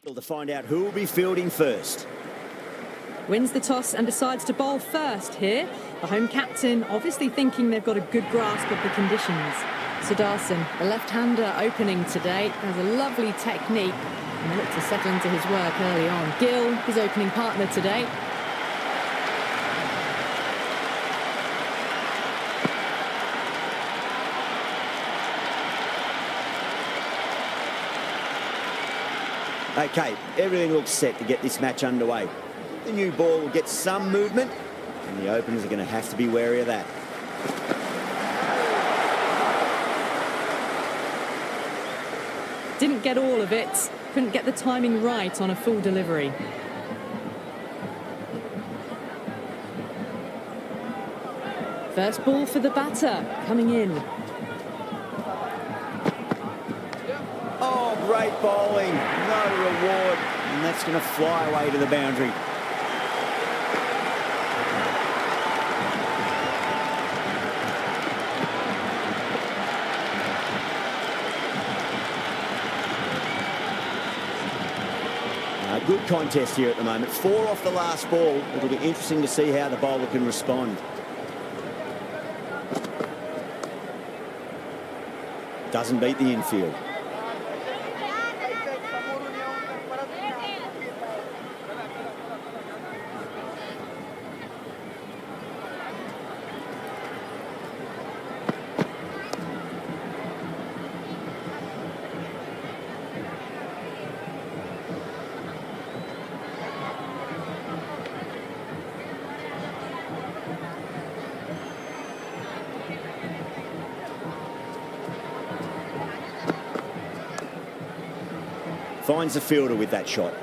To find out who will be fielding first. Wins the toss and decides to bowl first here. The home captain obviously thinking they've got a good grasp of the conditions. Sudarshan, the left-hander opening today, has a lovely technique and looked to settle into his work early on. Gill, his opening partner today. Okay, everything looks set to get this match underway. The new ball will get some movement, and the openers are going to have to be wary of that. Didn't get all of it, couldn't get the timing right on a full delivery. First ball for the batter, coming in. Oh, great bowling, no reward, and that's going to fly away to the boundary. Good contest here at the moment. 4 off the last ball. It'll be interesting to see how the bowler can respond. Doesn't beat the infield. Finds the fielder with that shot.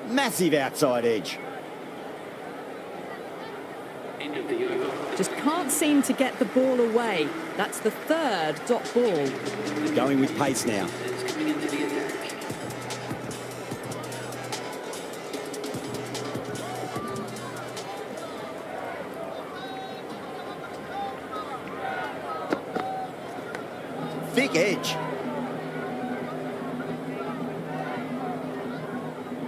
Massive outside edge. Just can't seem to get the ball away. That's the third dot ball. Going with pace now. Thick edge.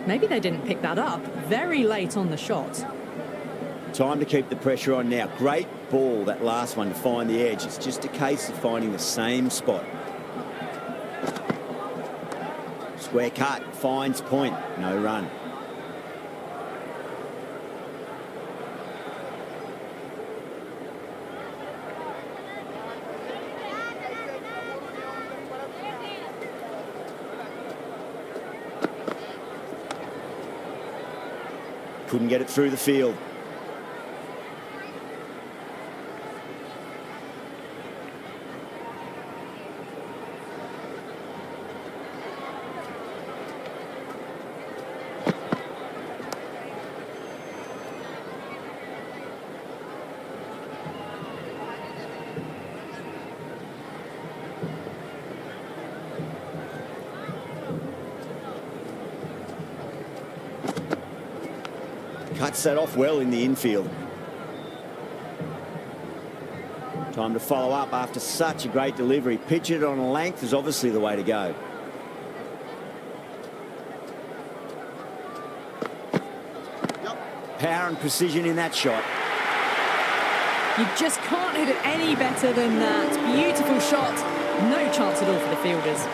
Maybe they didn't pick that up. Very late on the shot. Time to keep the pressure on now. Great ball, that last one, to find the edge. It's just a case of finding the same spot. Square cut, finds point, no run. Couldn't get it through the field. Cuts that off well in the infield. Time to follow up after such a great delivery. Pitch it on a length is obviously the way to go. Power and precision in that shot. You just can't hit it any better than that. Beautiful shot. No chance at all for the fielders.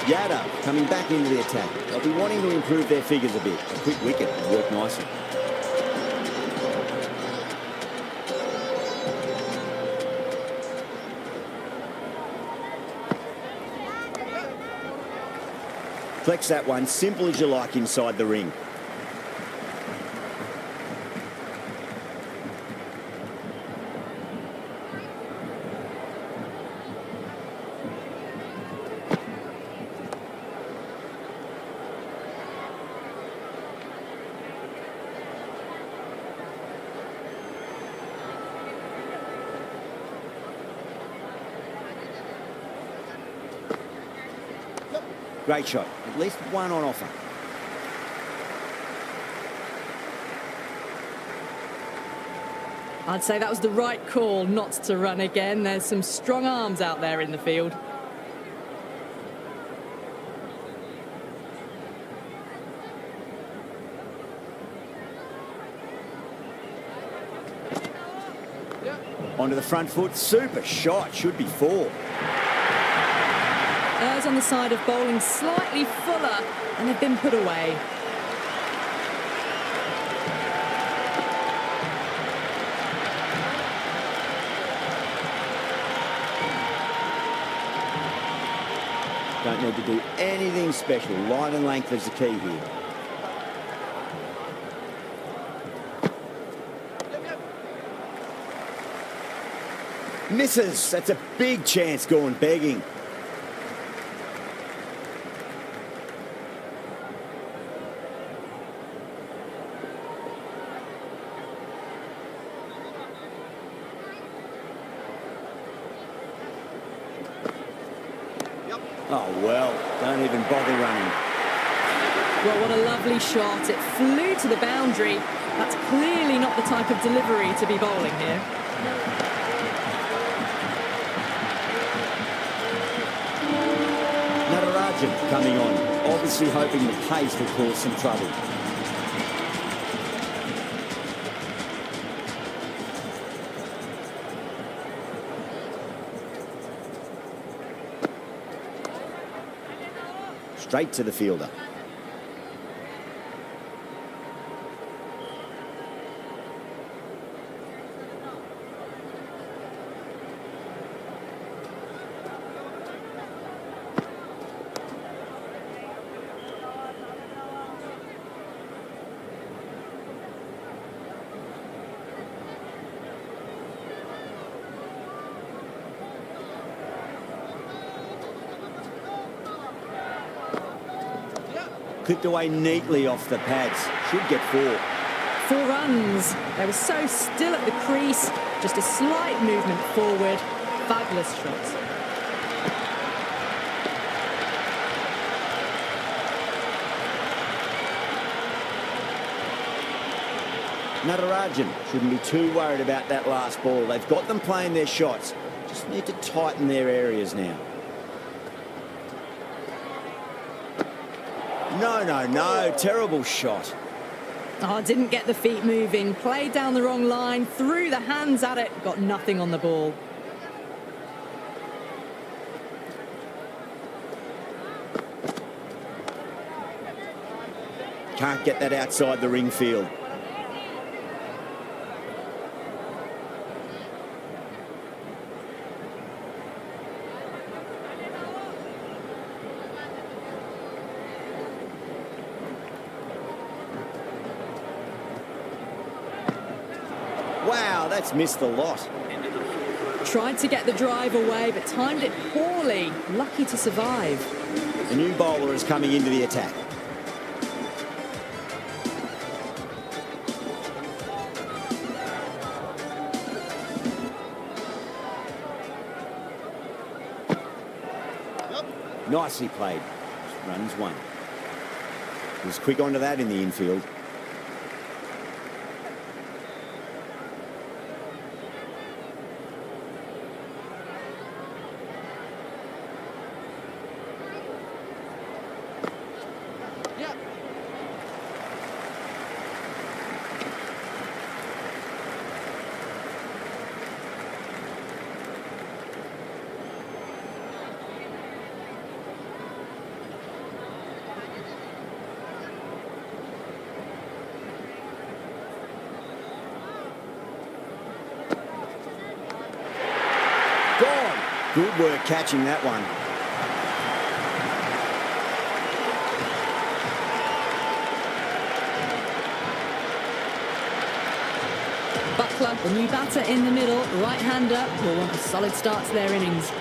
Yada coming back into the attack. They'll be wanting to improve their figures a bit. A quick wicket would work nicely. Flex that one, simple as you like inside the ring. Great shot. At least one on offer. I'd say that was the right call not to run again. There's some strong arms out there in the field. Onto the front foot. Super shot. Should be 4. Errs on the side of bowling slightly fuller, and they've been put away. Don't need to do anything special. Line and length is the key here. Misses. That's a big chance going begging. Oh, well, don't even bother running. Well, what a lovely shot. It flew to the boundary. That's clearly not the type of delivery to be bowling here. Coming on, obviously hoping the pace will cause some trouble. Straight to the fielder. Clipped away neatly off the pads. Should get 4. 4 runs. They were so still at the crease. Just a slight movement forward. Fabulous shots. Natarajan shouldn't be too worried about that last ball. They've got them playing their shots. Just need to tighten their areas now. No. Terrible shot. Oh, didn't get the feet moving. Played down the wrong line. Threw the hands at it. Got nothing on the ball. Can't get that outside the ring field. Wow, that's missed the lot. Tried to get the drive away, but timed it poorly. Lucky to survive. The new bowler is coming into the attack. Nicely played. Runs 1. He was quick onto that in the infield. Good work catching that one. Buckler, the new batter in the middle, right-hander, will want a solid start to their innings.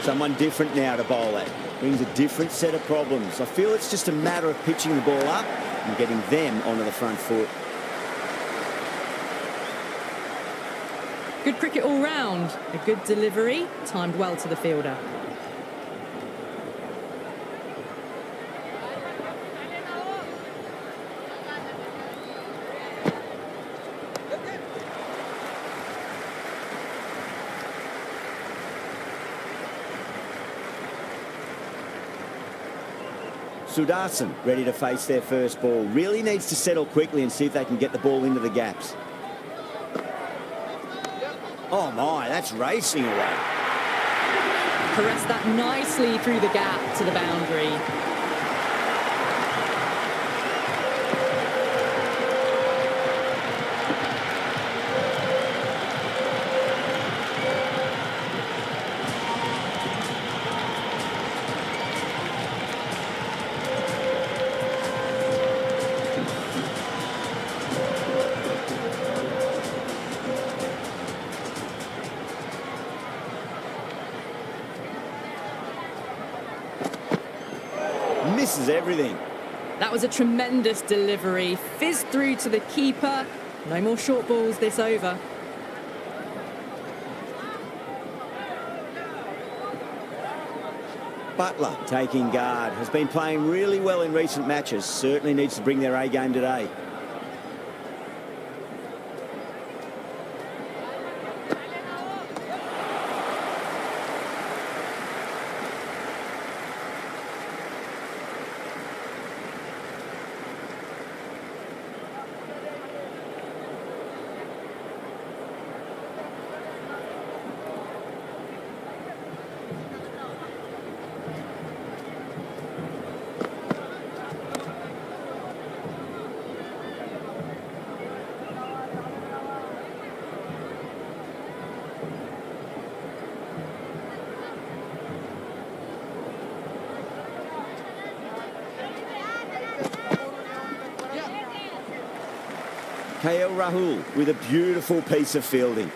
Someone different now to bowl at. Brings a different set of problems. I feel it's just a matter of pitching the ball up and getting them onto the front foot. Good cricket all round. A good delivery, timed well to the fielder. Sudarsson ready to face their first ball. Really needs to settle quickly and see if they can get the ball into the gaps. Oh my, that's racing away. Caressed that nicely through the gap to the boundary. Misses everything. That was a tremendous delivery. Fizzed through to the keeper. No more short balls this over. Butler taking guard. Has been playing really well in recent matches. Certainly needs to bring their A game today. KL Rahul with a beautiful piece of fielding.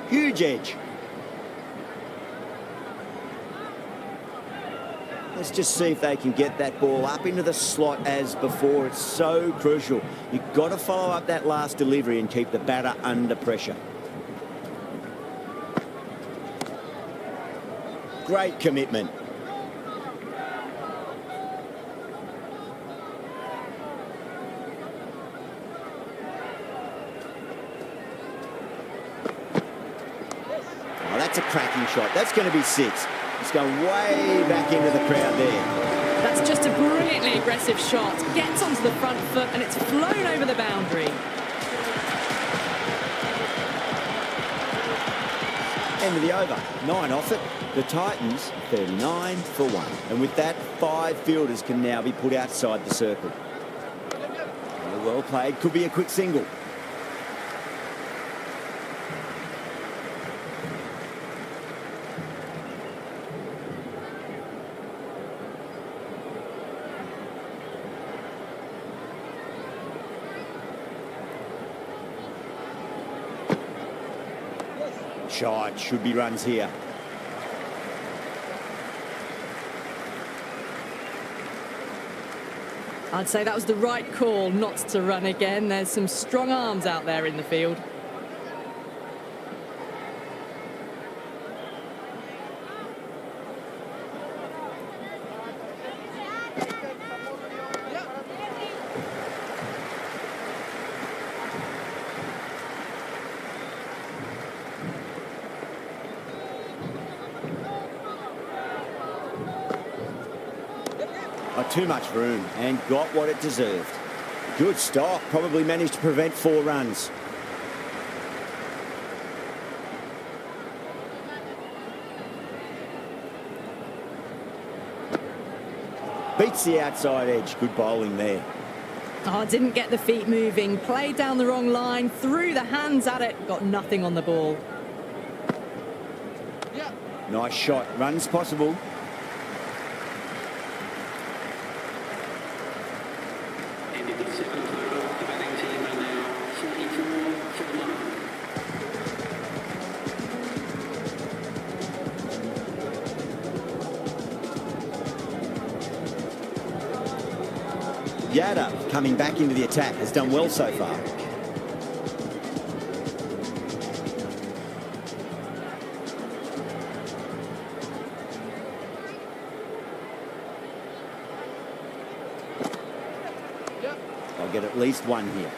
Huge edge. Let's just see if they can get that ball up into the slot as before. It's so crucial. You've got to follow up that last delivery and keep the batter under pressure. Great commitment. Oh, that's a cracking shot. That's going to be 6. It's going way back into the crowd there. That's just a brilliantly aggressive shot. Gets onto the front foot and it's flown over the boundary. End of the over. 9 off it. The Titans 39 for 1. And with that, 5 fielders can now be put outside the circle. Well played. Could be a quick single. Shot, should be runs here. I'd say that was the right call not to run again. There's some strong arms out there in the field. Too much room and got what it deserved. Good stop. Probably managed to prevent 4 runs. Beats the outside edge. Good bowling there. Oh, didn't get the feet moving. Played down the wrong line. Threw the hands at it. Got nothing on the ball. Nice shot. Runs possible. Yada coming back into the attack has done well so far. They'll get at least one here.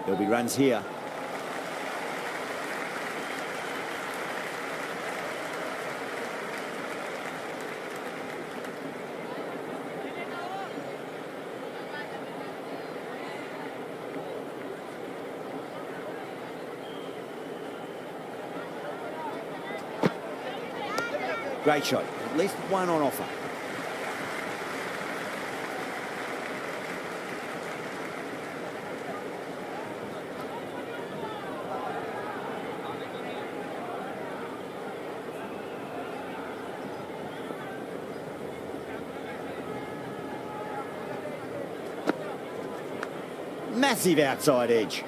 There'll be runs here. Great shot. At least one on offer. Massive outside edge.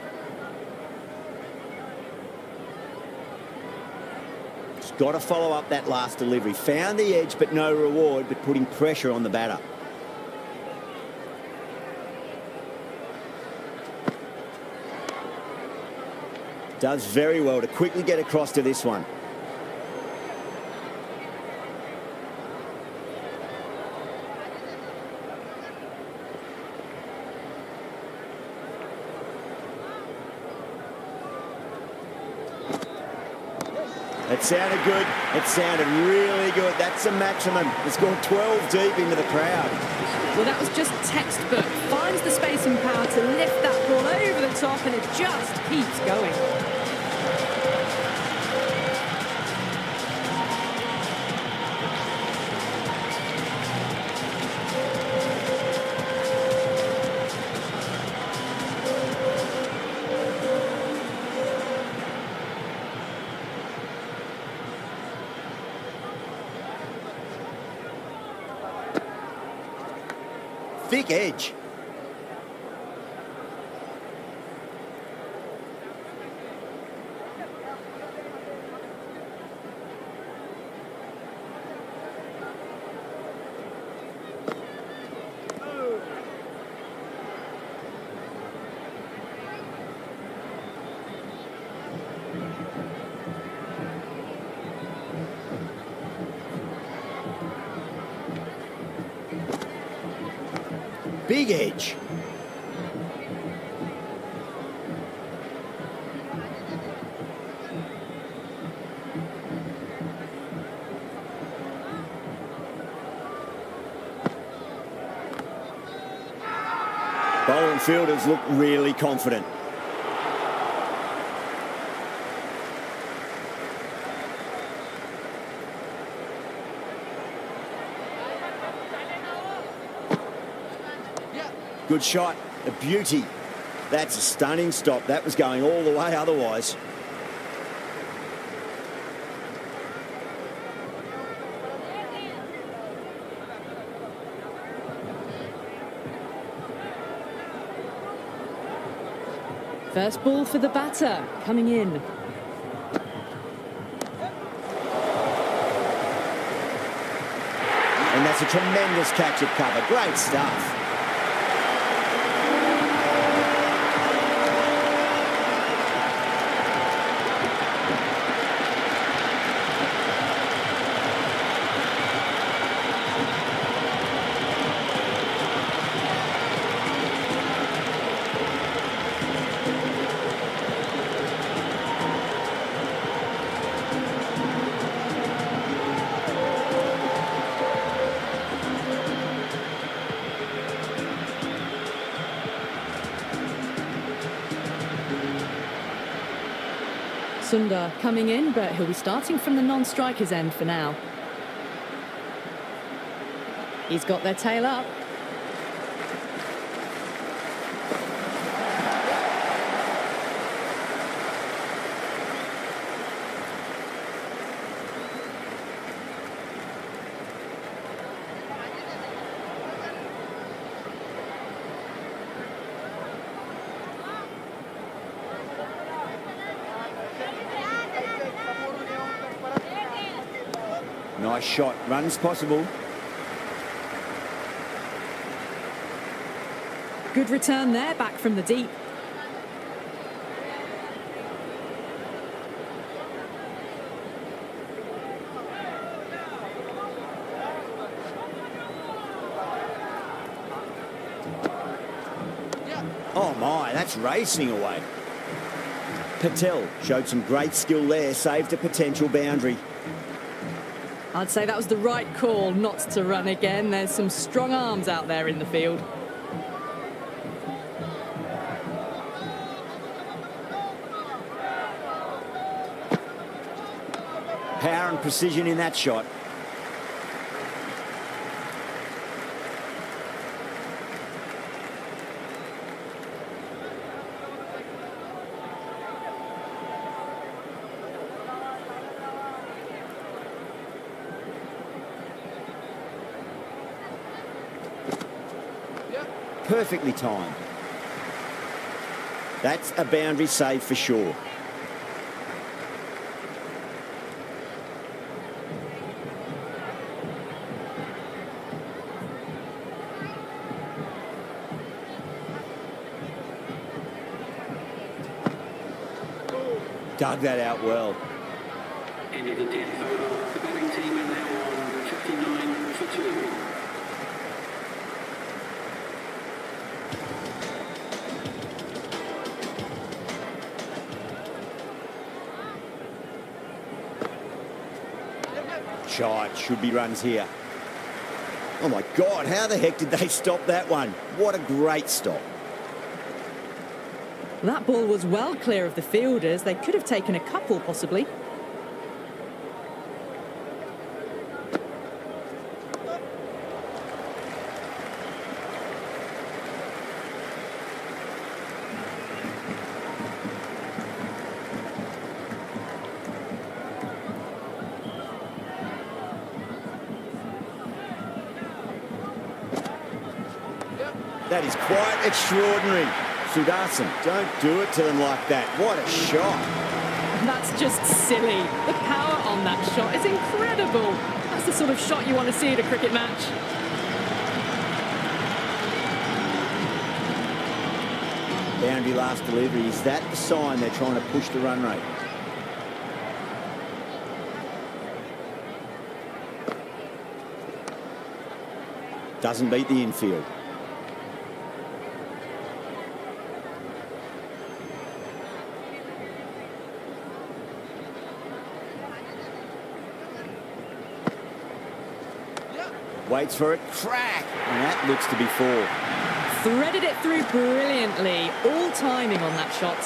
Just got to follow up that last delivery. Found the edge, but no reward, but putting pressure on the batter. Does very well to quickly get across to this one. It sounded good. It sounded really good. That's the maximum. It's gone 12 deep into the crowd. Well, that was just textbook. Finds the space and power to lift that ball over the top, and it just keeps going. Thick edge. Big edge. Bowling fielders look really confident. Good shot, a beauty. That's a stunning stop. That was going all the way otherwise. First ball for the batter, coming in. And that's a tremendous catch at cover. Great stuff. Sundar coming in, but he'll be starting from the non-striker's end for now. He's got their tail up. Nice shot. Runs possible. Good return there, back from the deep. Oh my, that's racing away. Patel showed some great skill there, saved a potential boundary. I'd say that was the right call not to run again. There's some strong arms out there in the field. Power and precision in that shot. Perfectly timed. That's a boundary save for sure. Dug that out well. End of the 10th over. The batting team are now on 59 for 2. Shot, should be runs here. Oh my God, how the heck did they stop that one? What a great stop. That ball was well clear of the fielders. They could have taken a couple, possibly. That is quite extraordinary. Sudarsan, don't do it to them like that. What a shot. That's just silly. The power on that shot is incredible. That's the sort of shot you want to see at a cricket match. Boundary last delivery. Is that the sign they're trying to push the run rate? Doesn't beat the infield. Waits for it, crack, and that looks to be 4. Threaded it through brilliantly. All timing on that shot.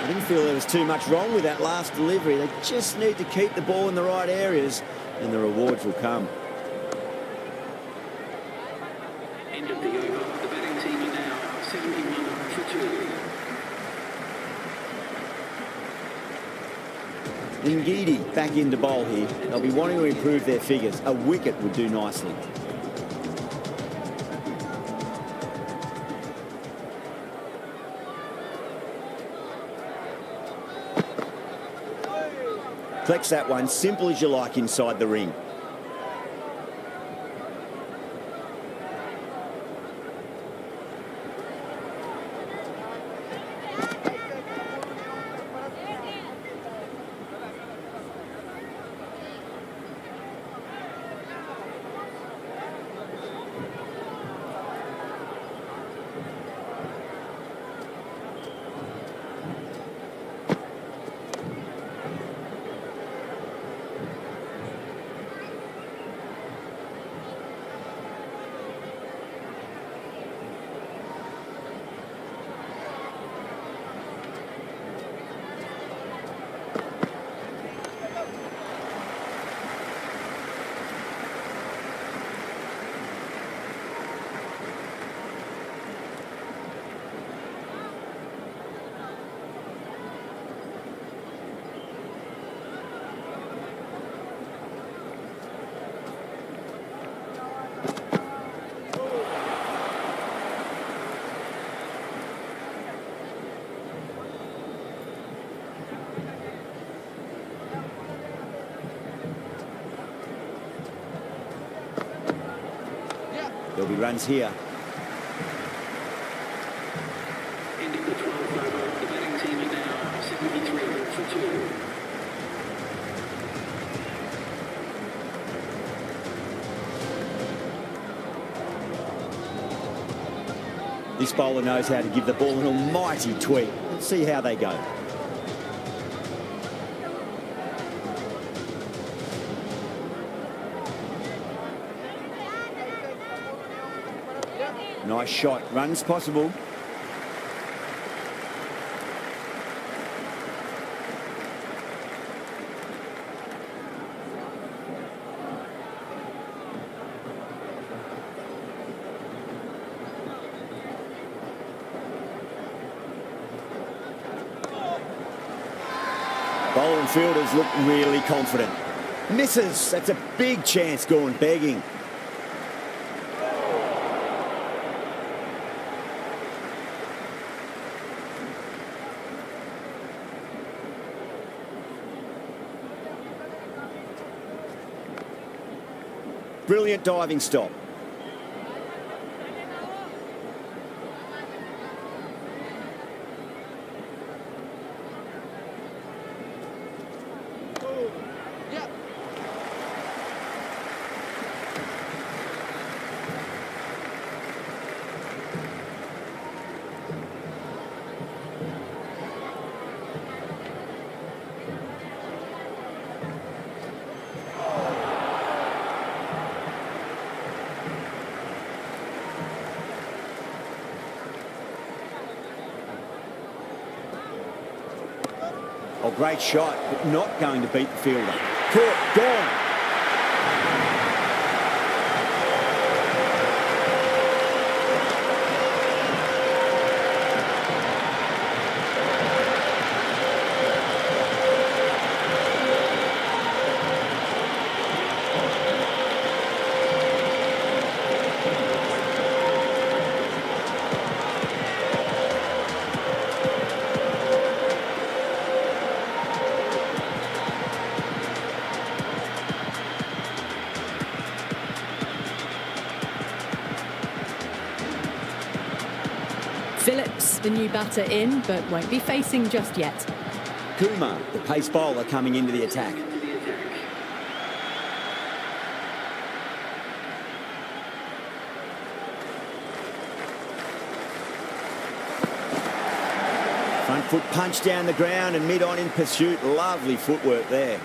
I didn't feel there was too much wrong with that last delivery. They just need to keep the ball in the right areas, and the rewards will come. End of the over. The batting team are now 71 for 2. Ngidi back into bowl here. They'll be wanting to improve their figures. A wicket would do nicely. Collects that one, simple as you like inside the ring. There'll be runs here. Ending the 12th over, the batting team are now 73 for 2. This bowler knows how to give the ball an almighty tweak. Let's see how they go. Nice shot. Runs possible. Bowler and fielders look really confident. Misses. That's a big chance going begging. Brilliant diving stop. Oh, great shot, but not going to beat the fielder. Caught, gone. Phillips, the new batter in, but won't be facing just yet. Kumar, the pace bowler, coming into the attack. Front foot punch down the ground and mid-on in pursuit. Lovely footwork there.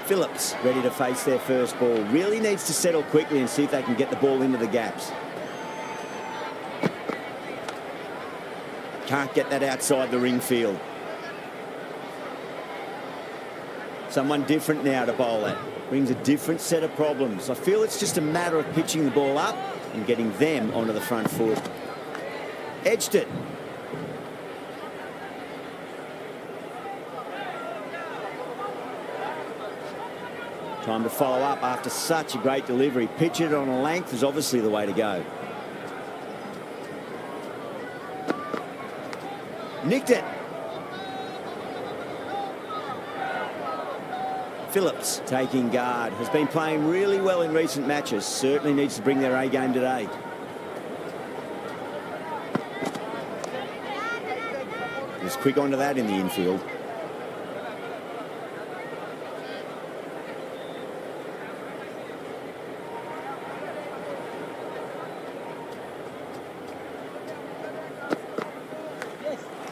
Phillips ready to face their first ball. Really needs to settle quickly and see if they can get the ball into the gaps. Can't get that outside the ring field. Someone different now to bowl at. Brings a different set of problems. I feel it's just a matter of pitching the ball up and getting them onto the front foot. Edged it. Time to follow up after such a great delivery. Pitch it on a length is obviously the way to go. Nicked it. Phillips taking guard. Has been playing really well in recent matches. Certainly needs to bring their A game today. Was quick onto that in the infield.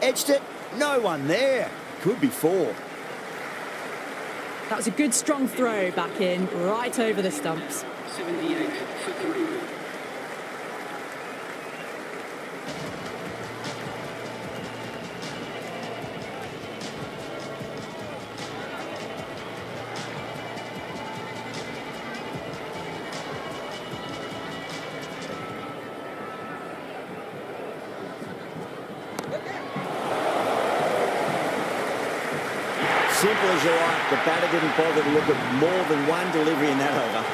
Edged it. No one there. Could be 4. That was a good strong throw back in, right over the stumps. 78 for 3. Simple as you like. The batter didn't bother to look at more than one delivery in that over.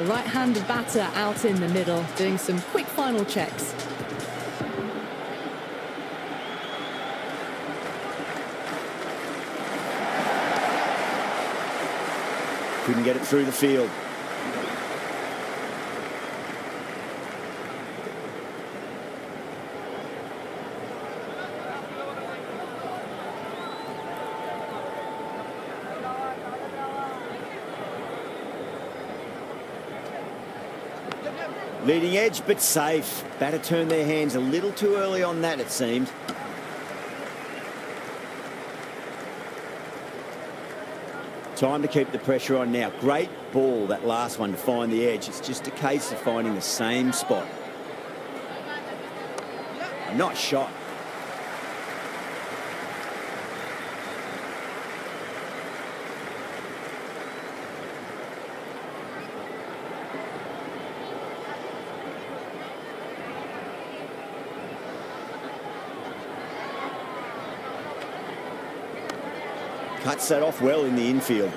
The right-handed batter out in the middle, doing some quick final checks. Couldn't get it through the field. Leading edge, but safe. Batter turned their hands a little too early on that, it seemed. Time to keep the pressure on now. Great ball, that last one, to find the edge. It's just a case of finding the same spot. A nice shot. Cuts that off well in the infield.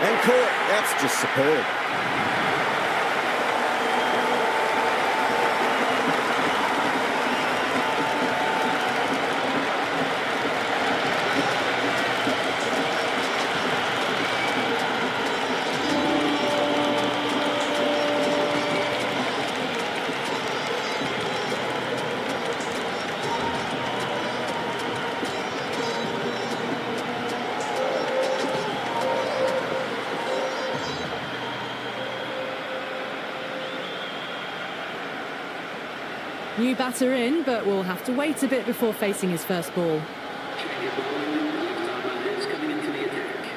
And caught. That's just superb. New batter in, but we'll have to wait a bit before facing his first ball. Change of bowling, left arm is coming into the attack.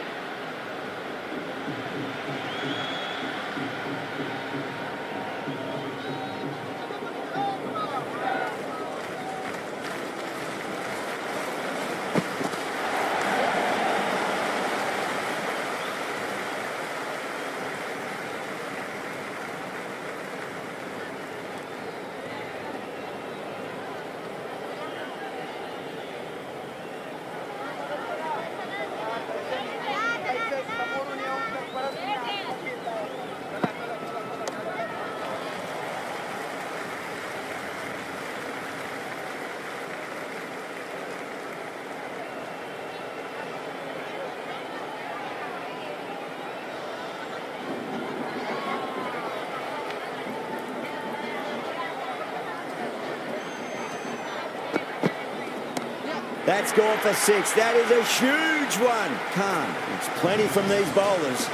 That's gone for 6. That is a huge one. Khan, it's plenty from these bowlers.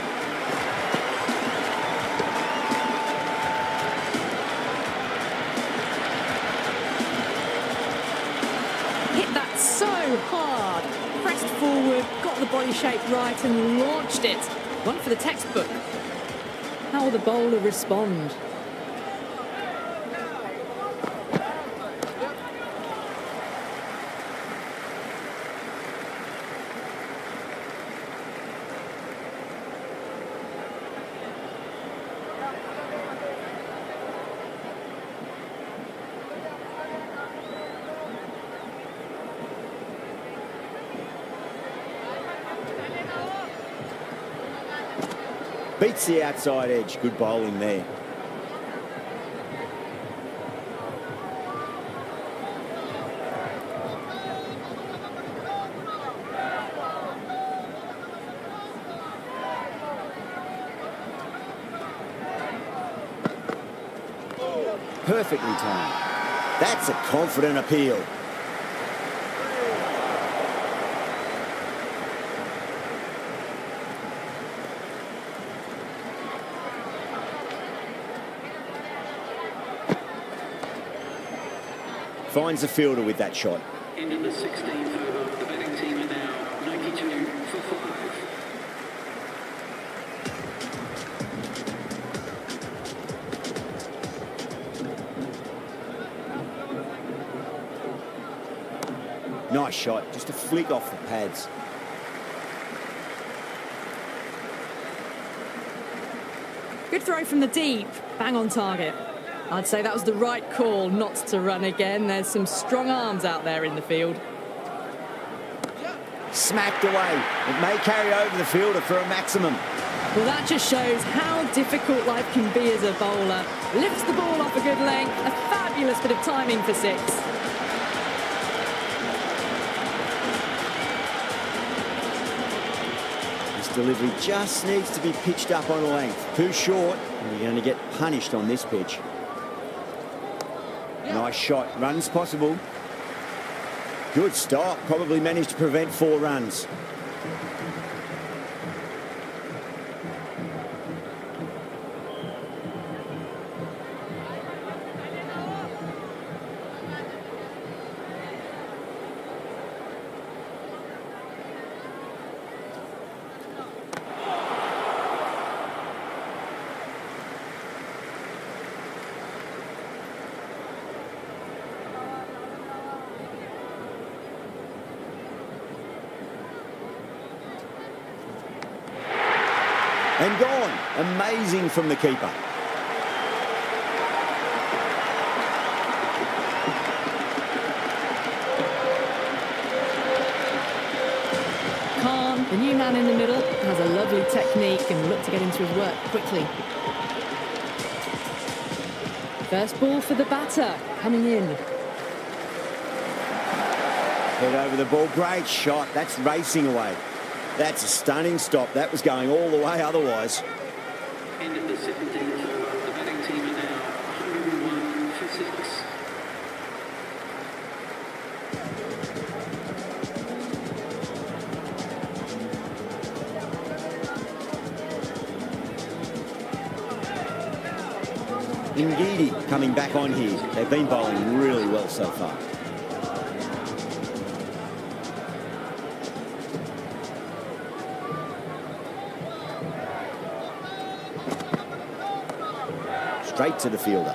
Hit that so hard. Pressed forward, got the body shape right and launched it. One for the textbook. How will the bowler respond? Beats the outside edge. Good bowling there. Perfectly timed. That's a confident appeal. Finds the fielder with that shot. Into the 16th over. The batting team are now 92 for 5. Nice shot. Just a flick off the pads. Good throw from the deep. Bang on target. I'd say that was the right call not to run again. There's some strong arms out there in the field. Smacked away. It may carry over the fielder for a maximum. Well, that just shows how difficult life can be as a bowler. Lifts the ball off a good length. A fabulous bit of timing for 6. This delivery just needs to be pitched up on a length. Too short, and you're going to get punished on this pitch. Nice shot. Runs possible. Good stop. Probably managed to prevent 4 runs. And gone. Amazing from the keeper. Khan, the new man in the middle, has a lovely technique and will look to get into his work quickly. First ball for the batter, coming in. Head over the ball. Great shot. That's racing away. That's a stunning stop. That was going all the way otherwise. End of the 17th over. The batting team are now 101 for 6. Ngidi coming back on here. They've been bowling really well so far. Straight to the fielder.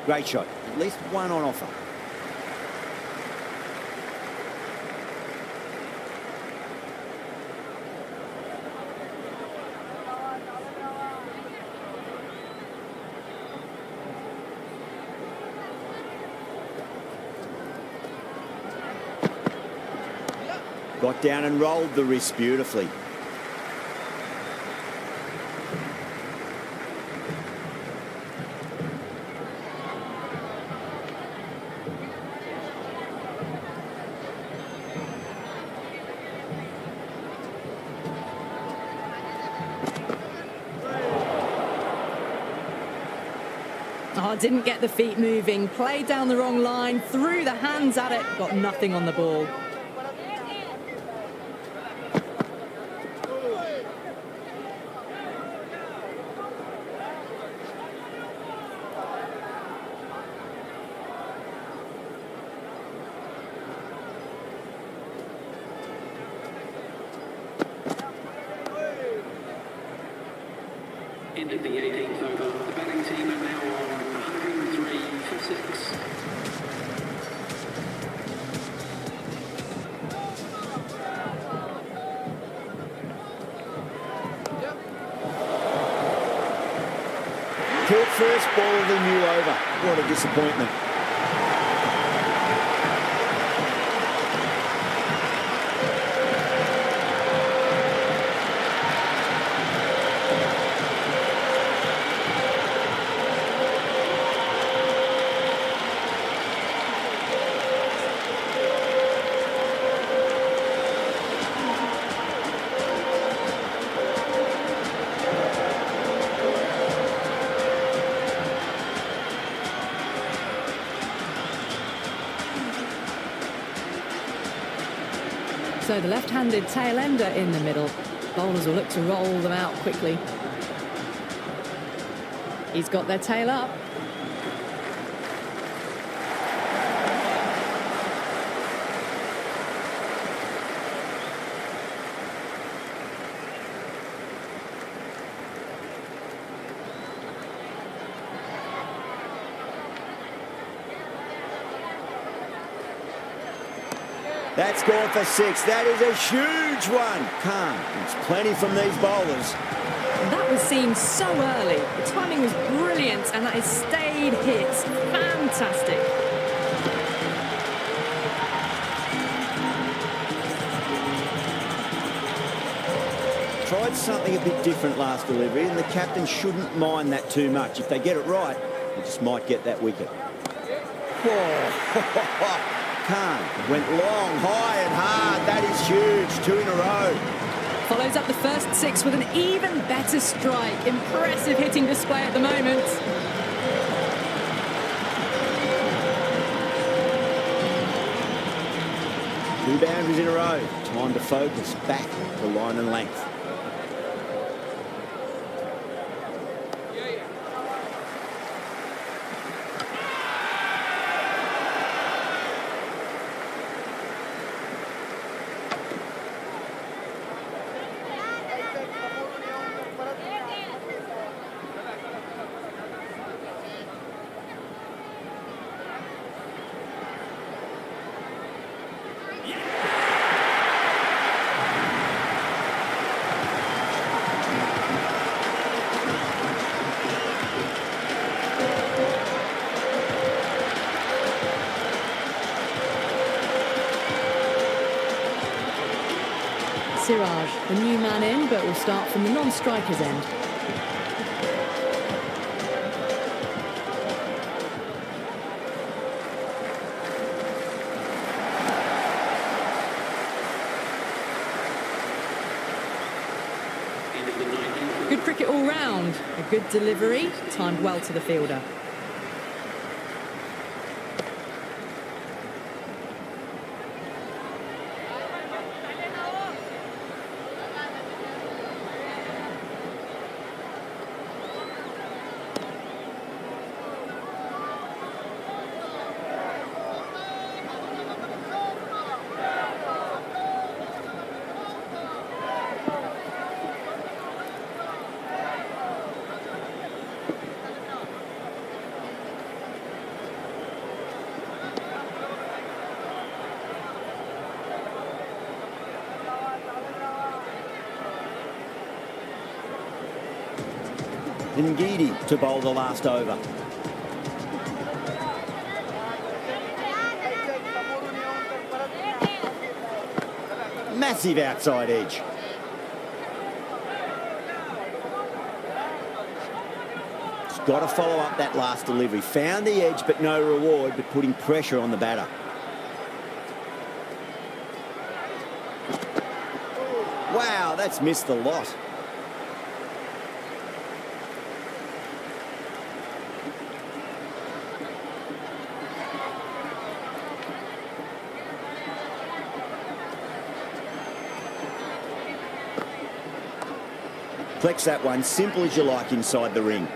Great shot. At least one on offer. Got down and rolled the wrist beautifully. Oh, didn't get the feet moving. Played down the wrong line, threw the hands at it, got nothing on the ball. End of the 18th over. The batting team are now on 103 for 6. Caught first ball of the new over. What a disappointment. So the left-handed tail ender in the middle. Bowlers will look to roll them out quickly. He's got their tail up. That's gone for 6. That is a huge one. Khan, it's plenty from these bowlers. That was seen so early. The timing was brilliant, and that is stayed hits. Fantastic. Tried something a bit different last delivery, and the captain shouldn't mind that too much. If they get it right, they just might get that wicket. Whoa. Khan went long, high and hard. That is huge. 2 in a row. Follows up the first 6 with an even better strike. Impressive hitting display at the moment. Two boundaries in a row. Time to focus back to line and length. Siraj, the new man in, but will start from the non-striker's end. Good cricket all round. A good delivery, timed well to the fielder. Ngidi to bowl the last over. Massive outside edge. He's got to follow up that last delivery. Found the edge, but no reward, but putting pressure on the batter. Wow, that's missed the lot. Flex that one, simple as you like inside the ring.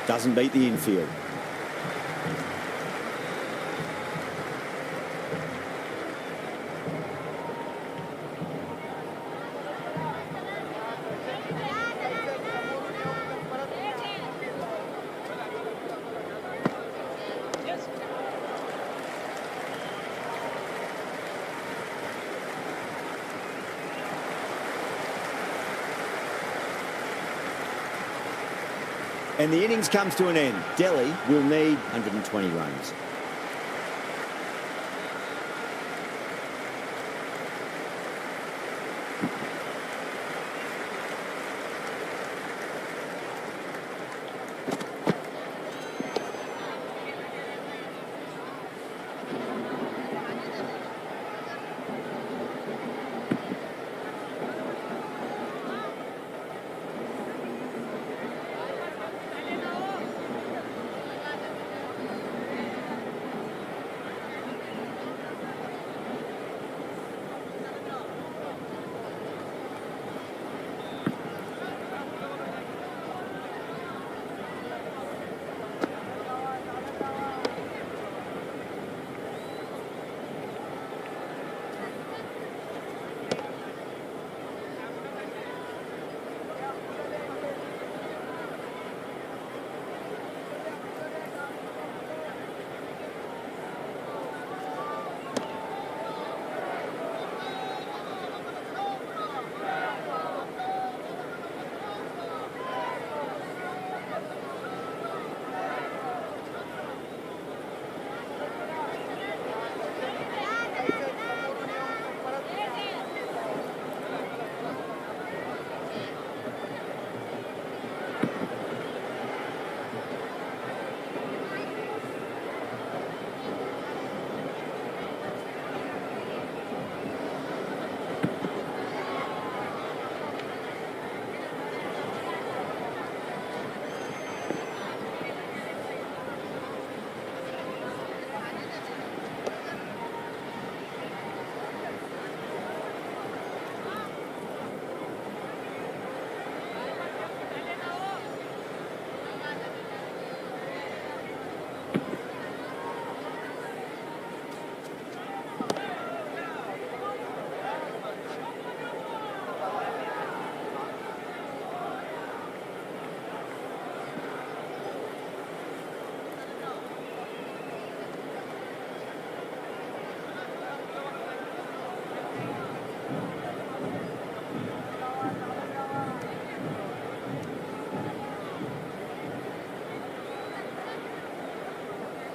Doesn't beat the infield. And the innings comes to an end. Delhi will need 120 runs.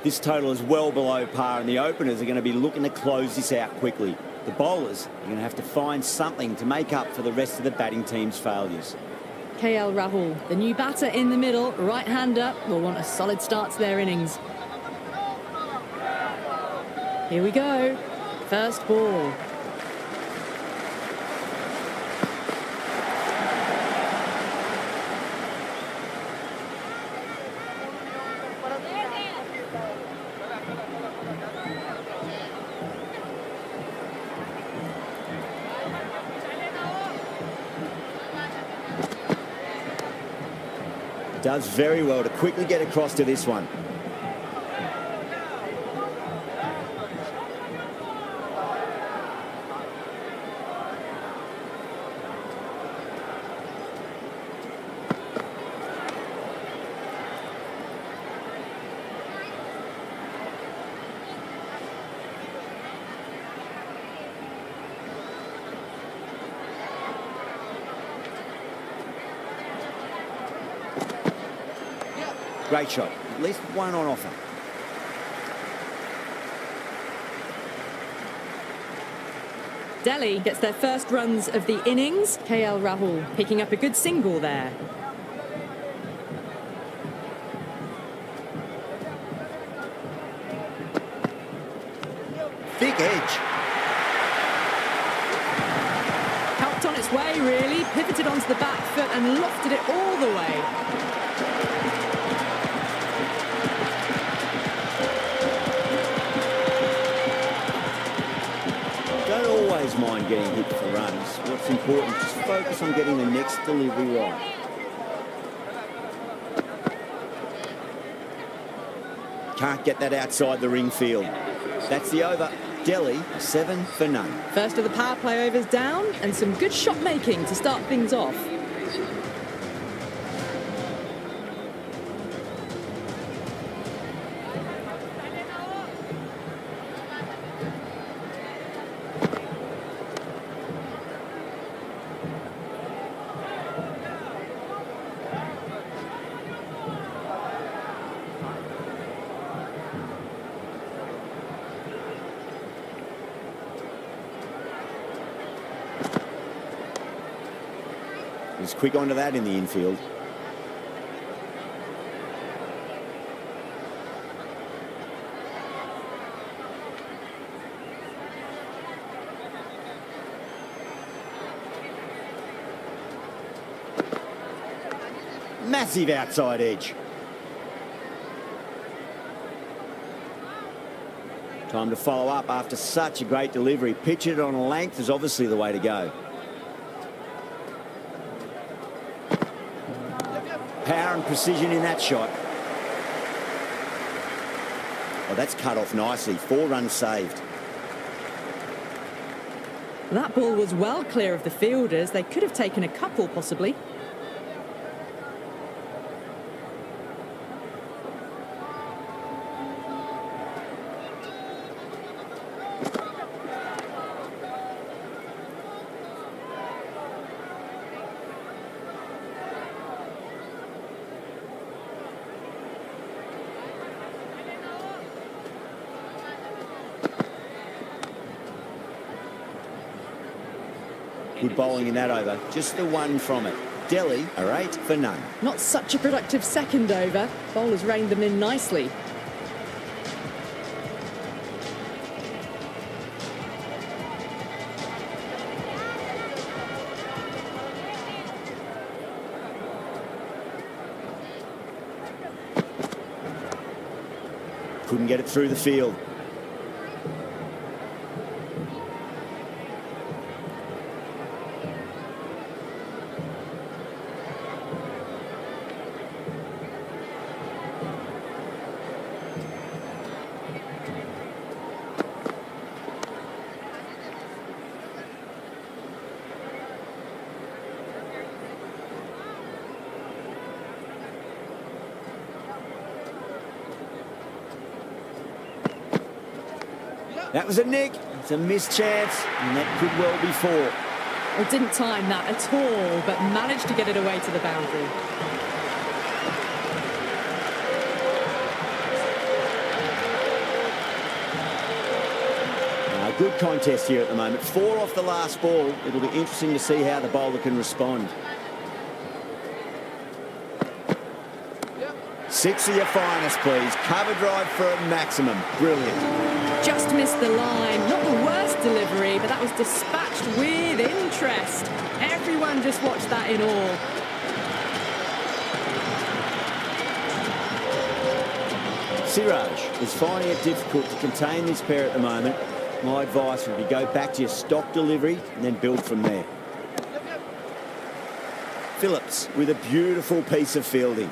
This total is well below par, and the openers are going to be looking to close this out quickly. The bowlers are going to have to find something to make up for the rest of the batting team's failures. KL Rahul, the new batter in the middle, right-hander, will want a solid start to their innings. Here we go. First ball. Does very well to quickly get across to this one. Great shot. At least one on offer. Delhi gets their first runs of the innings. KL Rahul picking up a good single there. Thick edge. Helped on its way, really. Pivoted onto the back foot and lofted it all the way. Always mind getting hit for runs. What's important, just focus on getting the next delivery right. Can't get that outside the ring field. That's the over. Delhi, 7 for none. First of the power play overs down, and some good shot making to start things off. He's quick onto that in the infield. Massive outside edge. Time to follow up after such a great delivery. Pitch it on a length is obviously the way to go. Power and precision in that shot. Oh, that's cut off nicely. 4 runs saved. That ball was well clear of the fielders. They could have taken a couple, possibly. Good bowling in that over. Just the one from it. Delhi are 8 for none. Not such a productive second over. Bowlers reined them in nicely. Couldn't get it through the field. That was a nick. It's a missed chance, and that could well be 4. Well, didn't time that at all, but managed to get it away to the boundary. good contest here at the moment. 4 off the last ball. It'll be interesting to see how the bowler can respond. 6 of your finest, please. Cover drive for a maximum. Brilliant. Just missed the line. Not the worst delivery, but that was dispatched with interest. Everyone just watched that in awe. Siraj is finding it difficult to contain this pair at the moment. My advice would be go back to your stock delivery and then build from there. Phillips with a beautiful piece of fielding.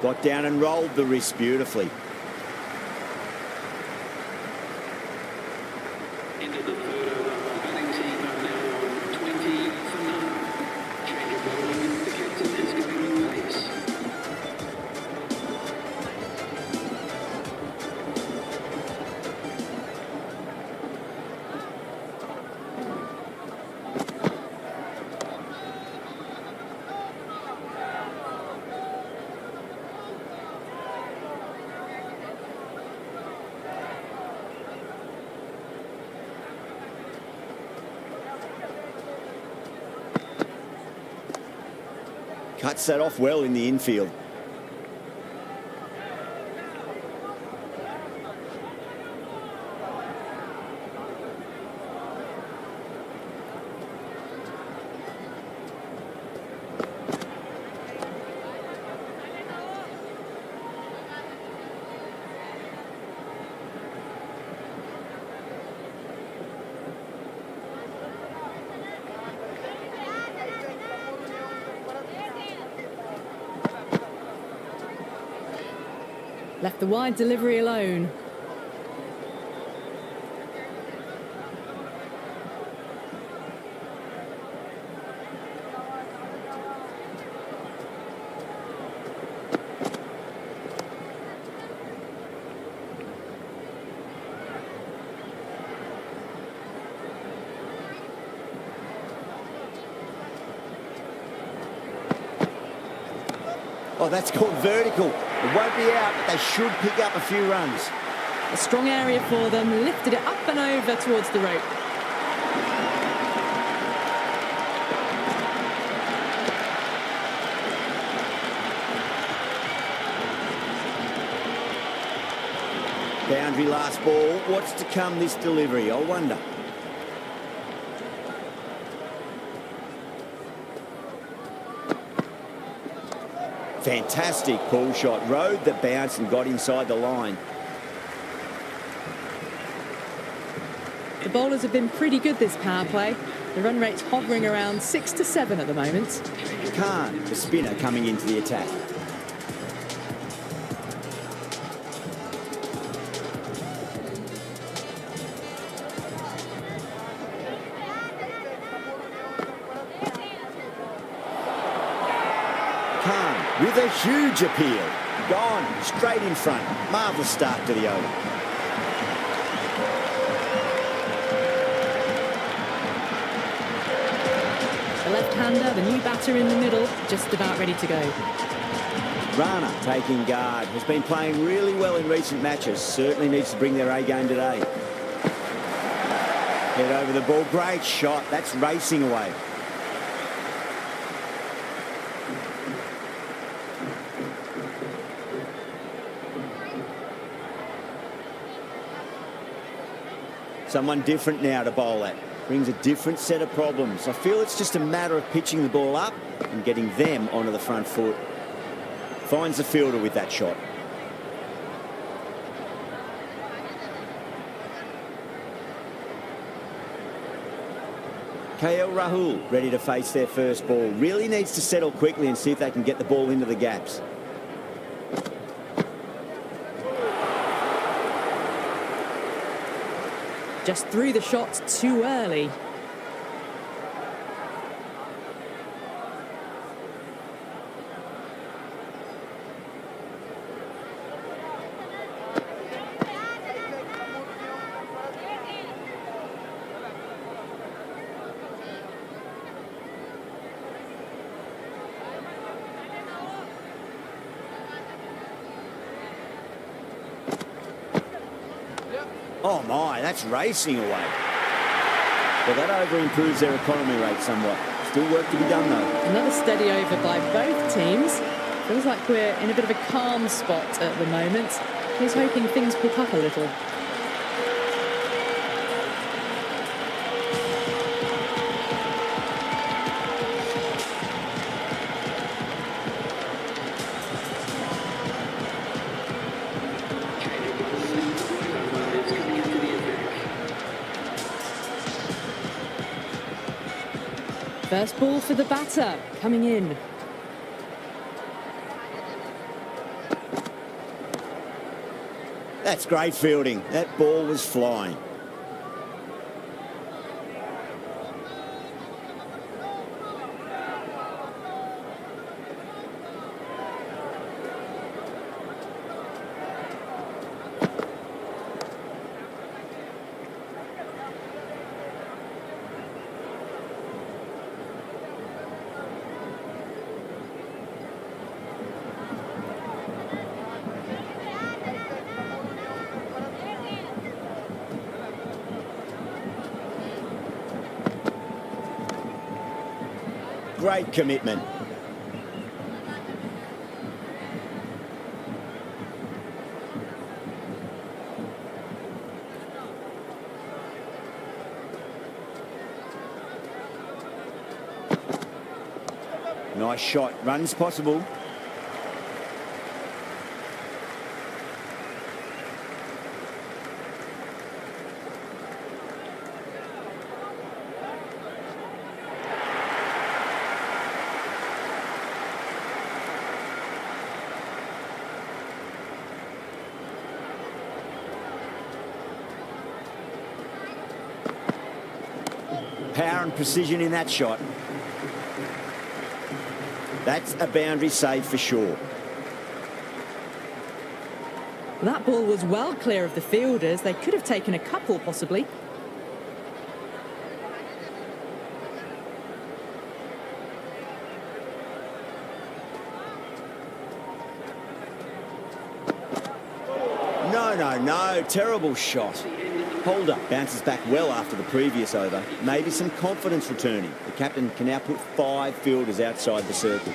Got down and rolled the wrist beautifully. Into the third over. The batting team are now on 20 for none. Change of bowling. The captain is going on pace. Cuts that off well in the infield. Left the wide delivery alone. Oh, that's called vertical. It won't be out, but they should pick up a few runs. A strong area for them, lifted it up and over towards the rope. Boundary last ball. What's to come this delivery? I wonder. Fantastic pull shot. Rode the bounce and got inside the line. The bowlers have been pretty good this power play. The run rate's hovering around 6 to 7 at the moment. Khan, the spinner, coming into the attack. Khan with a huge appeal. Gone straight in front. Marvellous start to the over. The left-hander, the new batter in the middle, just about ready to go. Rana taking guard. Has been playing really well in recent matches. Certainly needs to bring their A game today. Head over the ball. Great shot. That's racing away. Someone different now to bowl at. Brings a different set of problems. I feel it's just a matter of pitching the ball up and getting them onto the front foot. Finds the fielder with that shot. KL Rahul ready to face their first ball. Really needs to settle quickly and see if they can get the ball into the gaps. Just threw the shot too early. Oh my, that's racing away. Well, that over improves their economy rate somewhat. Still work to be done though. Another steady over by both teams. Feels like we're in a bit of a calm spot at the moment. He's hoping things pick up a little. First ball for the batter, coming in. That's great fielding. That ball was flying. Great commitment. Nice shot. Runs possible. Power and precision in that shot. That's a boundary save for sure. That ball was well clear of the fielders. They could have taken a couple, possibly. No. Terrible shot. Hold up. Bounces back well after the previous over. Maybe some confidence returning. The captain can now put 5 fielders outside the circle.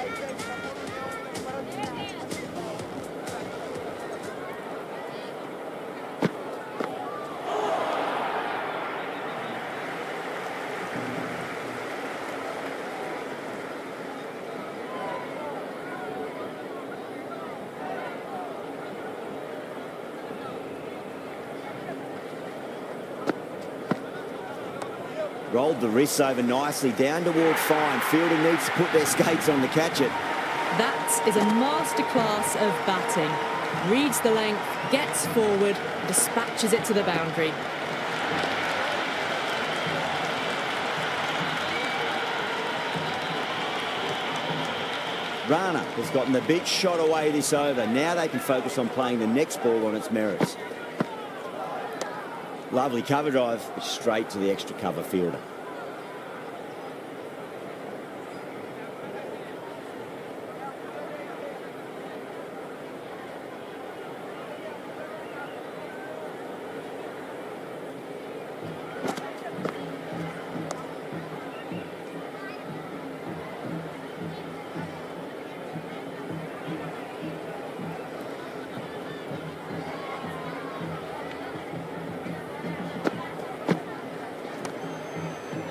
Rolled the wrists over nicely, down toward fine. Fielding needs to put their skates on to catch it. That is a masterclass of batting. Reads the length, gets forward, dispatches it to the boundary. Rana has gotten the big shot away this over. Now they can focus on playing the next ball on its merits. Lovely cover drive, straight to the extra cover fielder.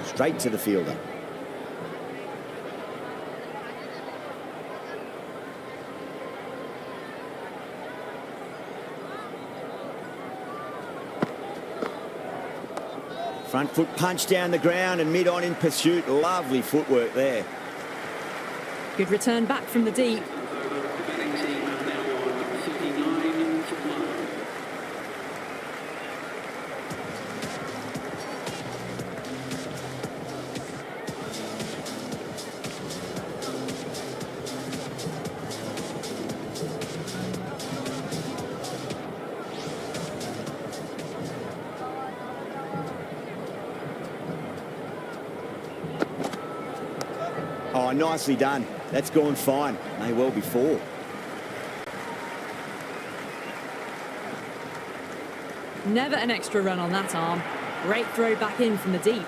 Straight to the fielder. Front foot punch down the ground and mid on in pursuit. Lovely footwork there. Good return back from the deep. Oh, nicely done. That's gone fine. May well be 4. Never an extra run on that arm. Great throw back in from the deep.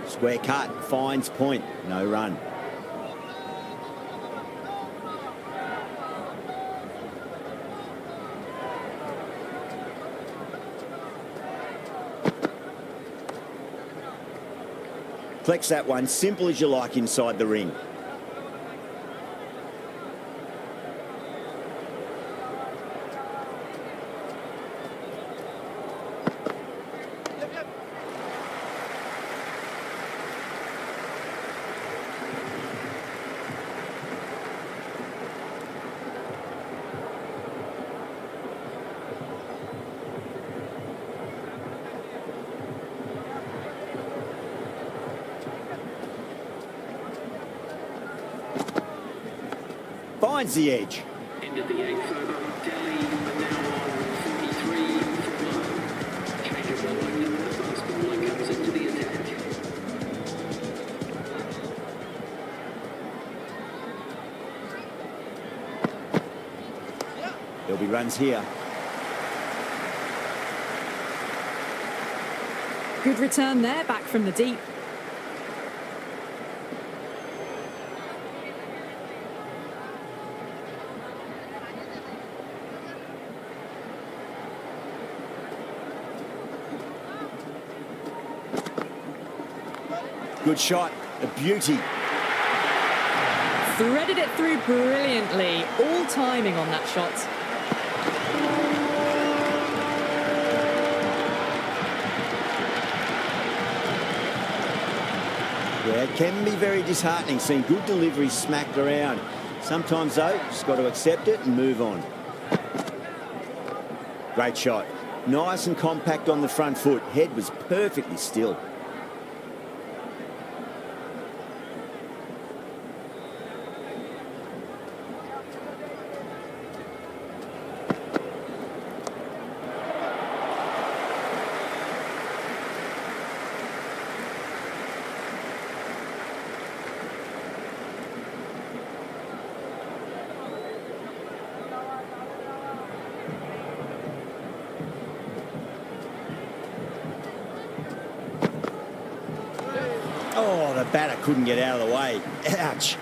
Square cut, finds point, no run. Collects that one, simple as you like inside the ring. Finds the edge. End of the 8th over. Delhi are now on 43 from low. Change of bowling and the fast bowler comes into the attack. There'll be runs here. Good return there, back from the deep. Good shot, a beauty. Threaded it through brilliantly. All timing on that shot. Yeah, it can be very disheartening seeing good deliveries smacked around. Sometimes, though, just got to accept it and move on. Great shot. Nice and compact on the front foot. Head was perfectly still. Oh, the batter couldn't get out of the way. Ouch.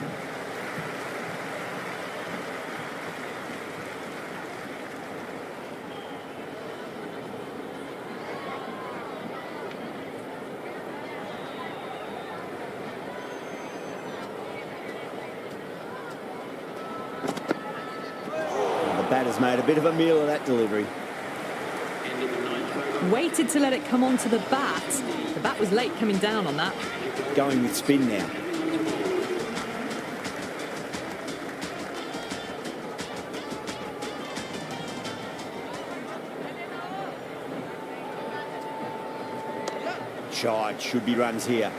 Oh, the batter's made a bit of a meal of that delivery. End of the 9th over. Waited to let it come onto the bat. The bat was late coming down on that. Going with spin now. Shot, should be runs here.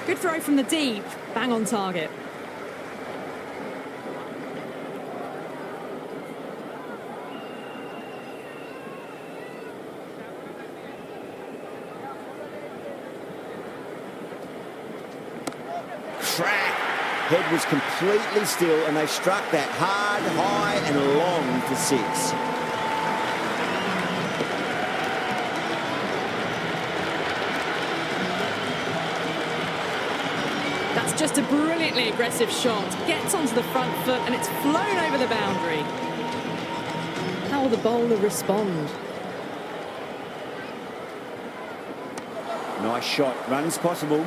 Good throw from the deep. Bang on target. Crack. Head was completely still and they struck that hard, high and long for 6. That's just a brilliantly aggressive shot. Gets onto the front foot and it's flown over the boundary. How will the bowler respond? Nice shot. Runs possible.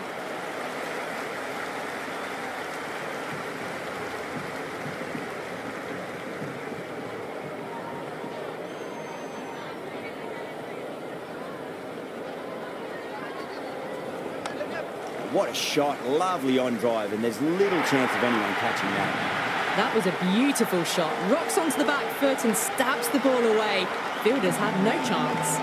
What a shot. Lovely on drive, and there's little chance of anyone catching that. That was a beautiful shot. Rocks onto the back foot and stabs the ball away. Fielders had no chance.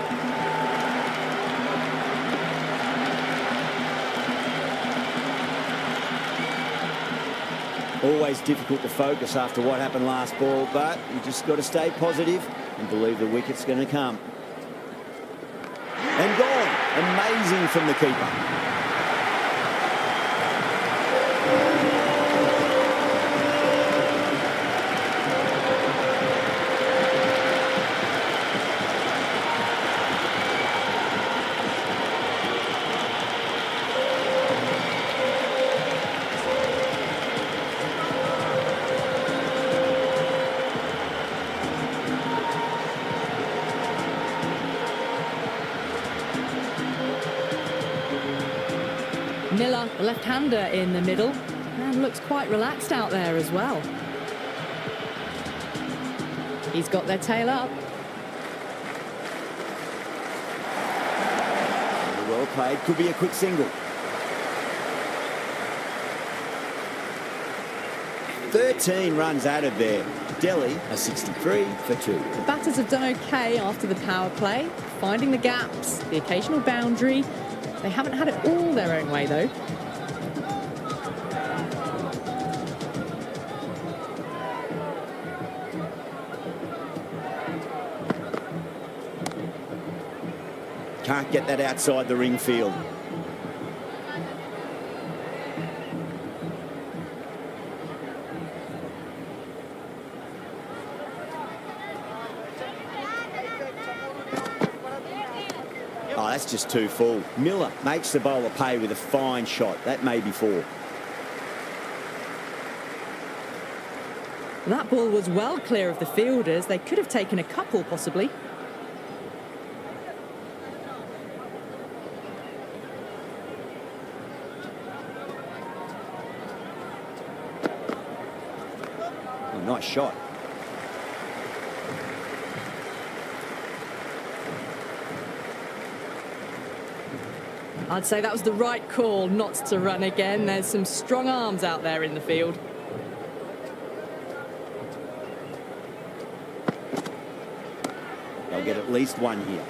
Always difficult to focus after what happened last ball, but you just got to stay positive and believe the wicket's going to come. And gone. Amazing from the keeper. Miller, the left-hander in the middle, and looks quite relaxed out there as well. He's got their tail up. Well played, could be a quick single. 13 runs added there. Delhi are 63 for 2. The batters have done okay after the power play, finding the gaps, the occasional boundary. They haven't had it all their own way, though. Can't get that outside the ring field. Oh, that's just too full. Miller makes the bowler pay with a fine shot. That may be 4. That ball was well clear of the fielders. They could have taken a couple, possibly. Oh, nice shot. I'd say that was the right call not to run again. There's some strong arms out there in the field. They'll get at least one here.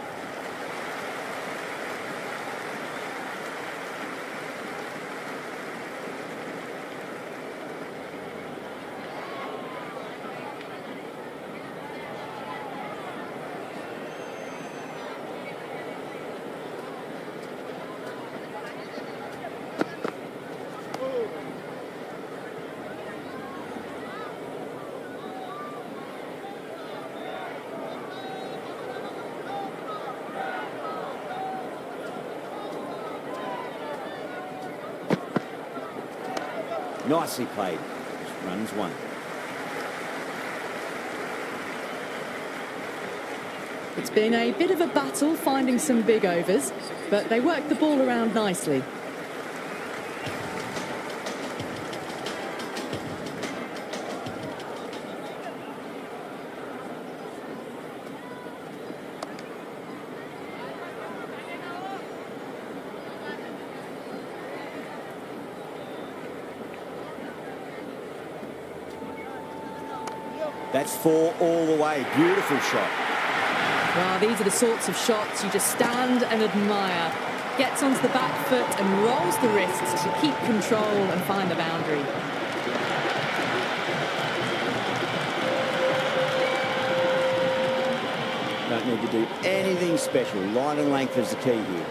Nicely played. Runs 1. It's been a bit of a battle finding some big overs, but they worked the ball around nicely. That's 4 all the way. Beautiful shot. Well, these are the sorts of shots you just stand and admire. Gets onto the back foot and rolls the wrists to keep control and find the boundary. Don't need to do anything special. Line and length is the key here.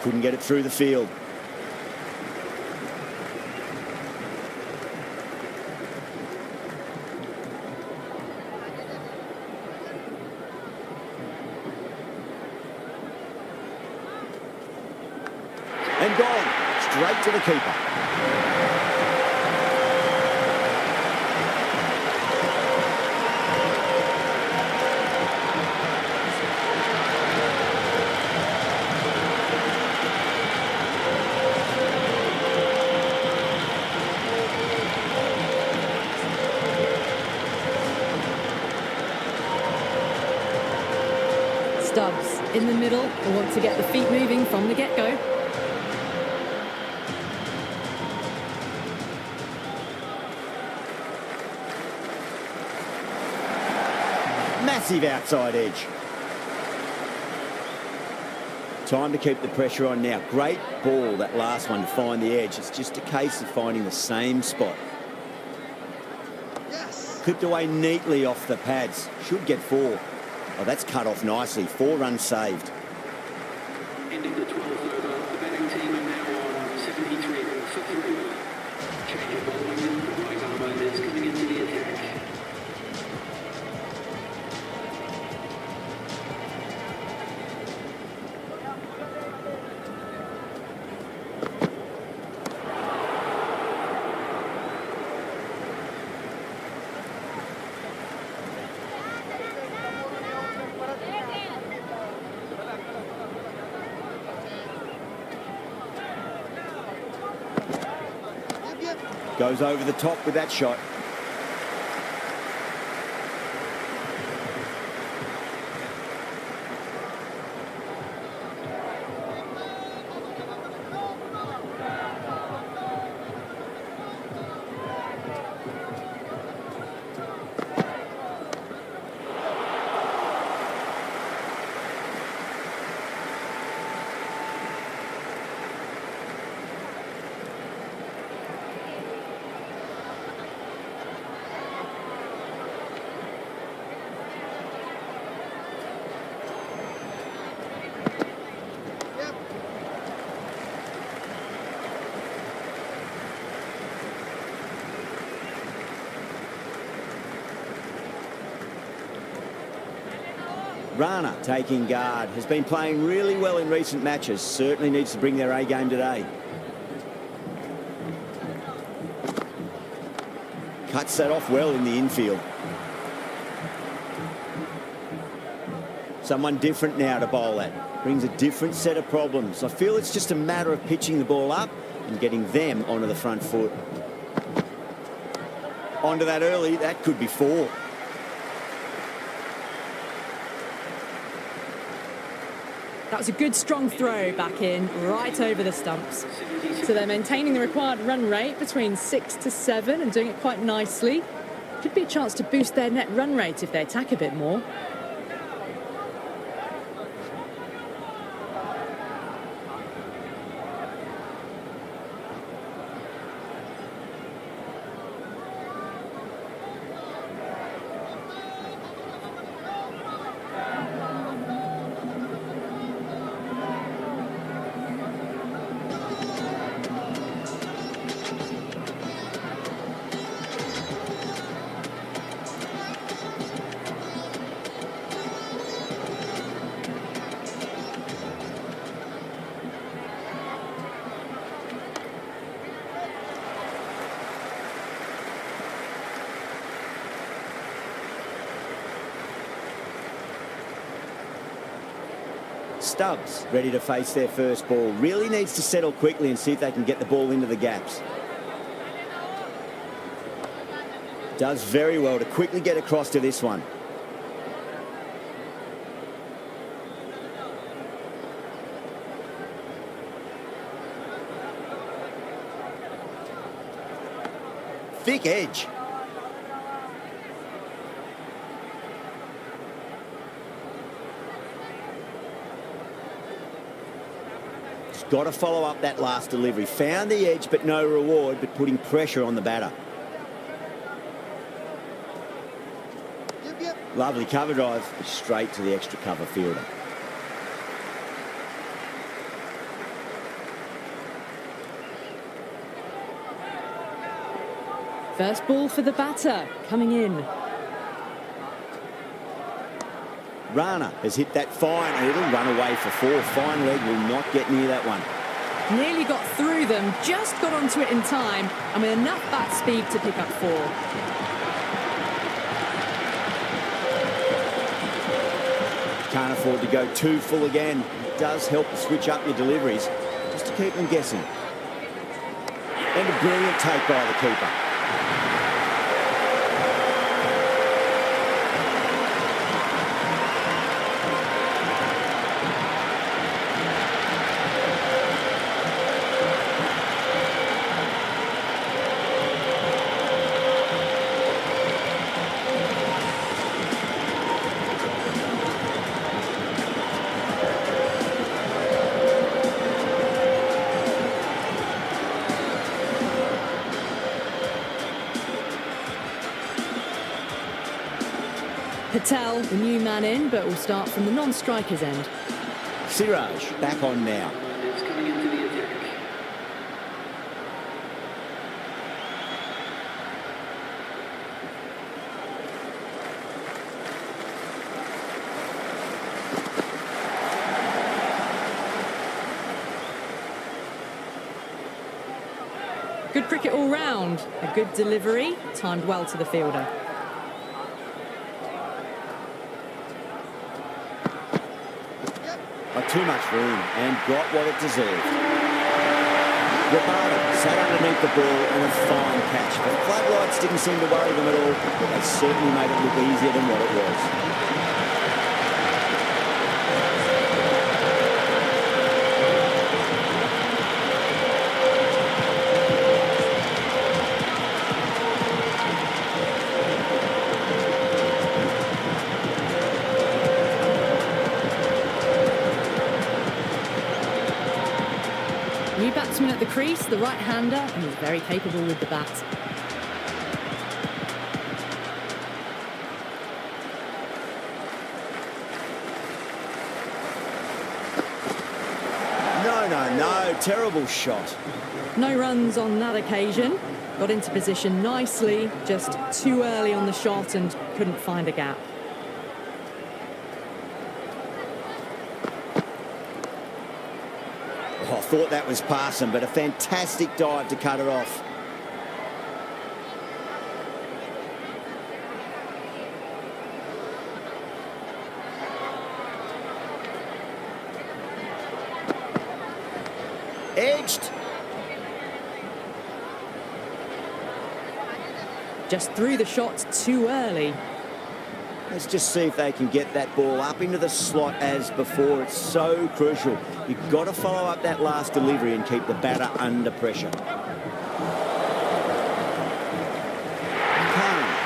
Couldn't get it through the field. And gone. Straight to the keeper. Stubbs in the middle. They want to get the feet moving from the get-go. Massive outside edge. Time to keep the pressure on now. Great ball, that last one, to find the edge. It's just a case of finding the same spot. Yes. Clipped away neatly off the pads. Should get 4. Oh, that's cut off nicely. 4 runs saved. Ending the 12th over, the batting team are now on 73 for 3. Change of bowling, the right arm owners coming into the attack. Goes over the top with that shot. Rana taking guard. Has been playing really well in recent matches. Certainly needs to bring their A game today. Cuts that off well in the infield. Someone different now to bowl at. Brings a different set of problems. I feel it's just a matter of pitching the ball up and getting them onto the front foot. Onto that early. That could be 4. That was a good strong throw back in, right over the stumps. So they're maintaining the required run rate between 6 to 7 and doing it quite nicely. Could be a chance to boost their net run rate if they attack a bit more. Stubbs ready to face their first ball. Really needs to settle quickly and see if they can get the ball into the gaps. Does very well to quickly get across to this one. Thick edge. Got to follow up that last delivery. Found the edge, but no reward, but putting pressure on the batter. Lovely cover drive, straight to the extra cover fielder. First ball for the batter, coming in. Rana has hit that fine and it'll run away for 4. Fine leg, will not get near that one. Nearly got through them, just got onto it in time, and with enough bat speed to pick up 4. Can't afford to go too full again. It does help to switch up your deliveries, just to keep them guessing. And a brilliant take by the keeper. Patel, the new man in, but will start from the non-striker's end. Siraj back on now. Is coming into the attack. Good cricket all round. A good delivery, timed well to the fielder. Got too much room and got what it deserved. GUJARAT sat underneath the ball and a fine catch. The floodlights didn't seem to worry them at all, but they certainly made it look easier than what it was. New batsman at the crease, the right-hander, and he's very capable with the bat. No, terrible shot. No runs on that occasion. Got into position nicely, just too early on the shot and couldn't find a gap. Oh, I thought that was passing, but a fantastic dive to cut it off. Edged. Just threw the shot too early. Let's just see if they can get that ball up into the slot as before. It's so crucial. You've got to follow up that last delivery and keep the batter under pressure. Khan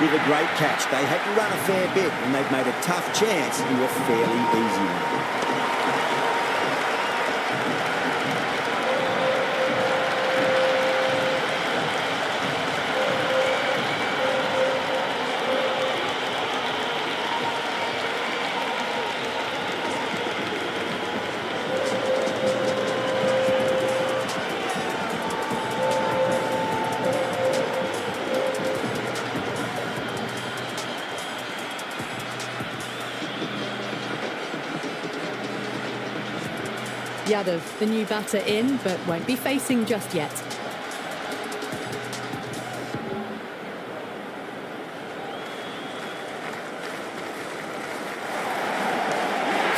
with a great catch. They had to run a fair bit and they've made a tough chance into a fairly easy one. Yadav, the new batter in, but won't be facing just yet.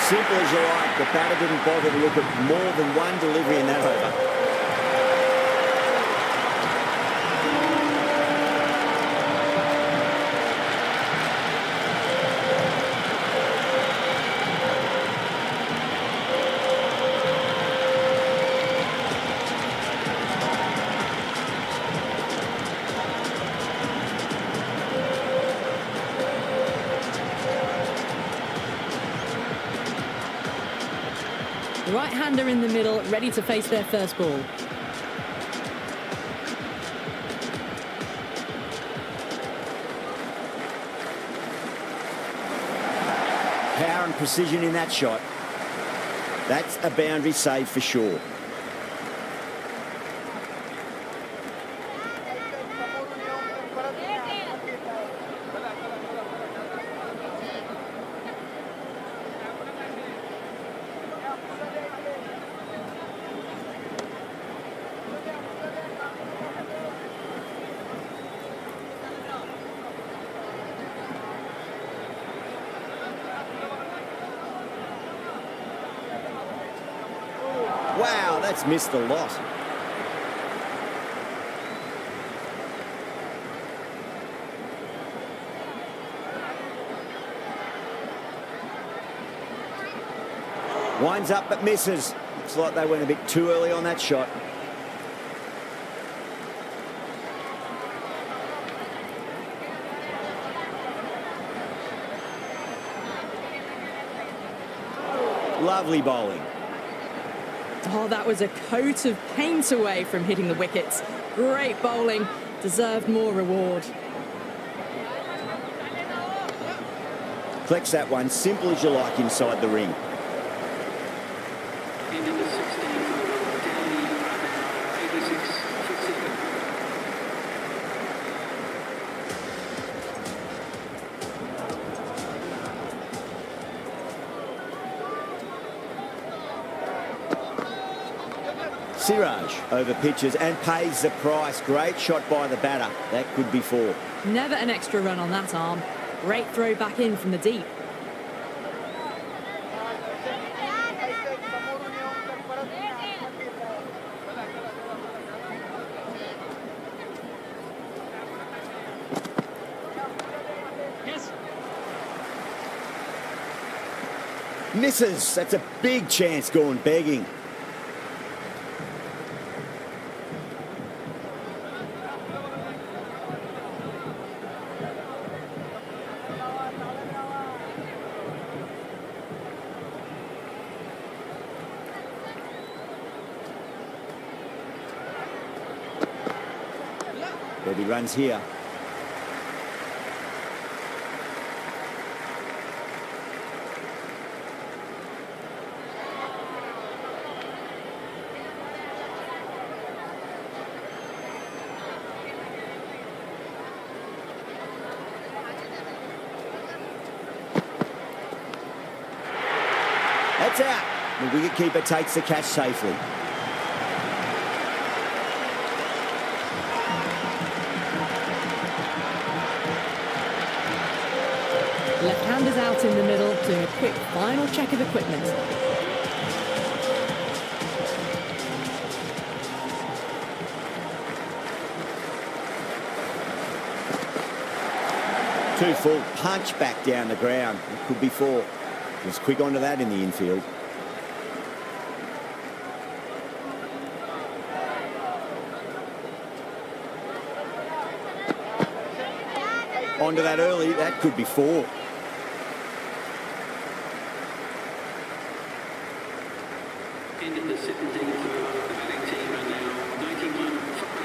Simple as you like, the batter didn't bother to look at more than one delivery in that over. The right-hander in the middle, ready to face their first ball. Power and precision in that shot. That's a boundary save for sure. Wow, that's missed a lot. Winds up but misses. Looks like they went a bit too early on that shot. Lovely bowling. Oh, that was a coat of paint away from hitting the wickets. Great bowling. Deserved more reward. Collects that one, simple as you like, inside the ring. Into the 16th over, Delhi are now 86 for 7. Siraj over pitches and pays the price. Great shot by the batter. That could be 4. Never an extra run on that arm. Great throw back in from the deep. Misses. That's a big chance gone begging. There'll be runs here. That's out. The wicketkeeper takes the catch safely. Left-handers out in the middle, doing a quick final check of equipment. Two full, punch back down the ground. It could be 4. Was quick onto that in the infield. Onto that early, that could be 4. Into the 17th over, the batting team are now 91 for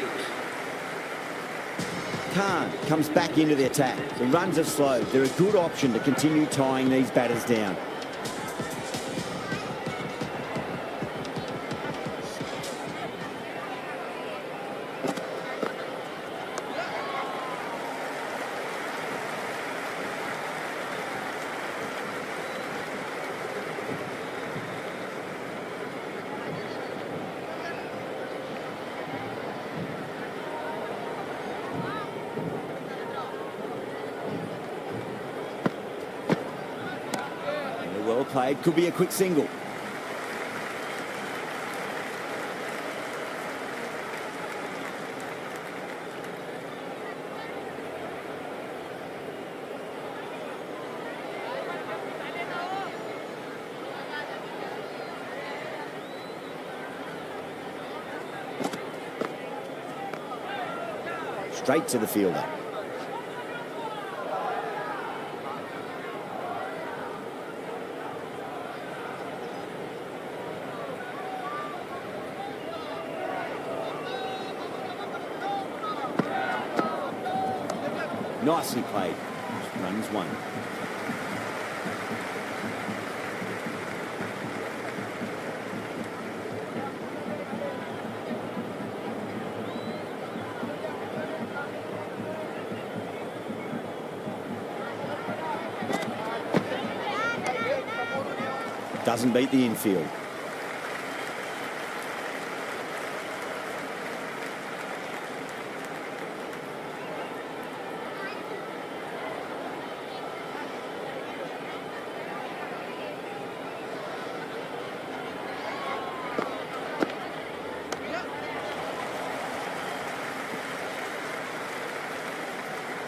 8. Khan comes back into the attack. The runs are slowed. They're a good option to continue tying these batters down. Well played. Could be a quick single. Straight to the fielder. Nicely played. Runs 1. Doesn't beat the infield.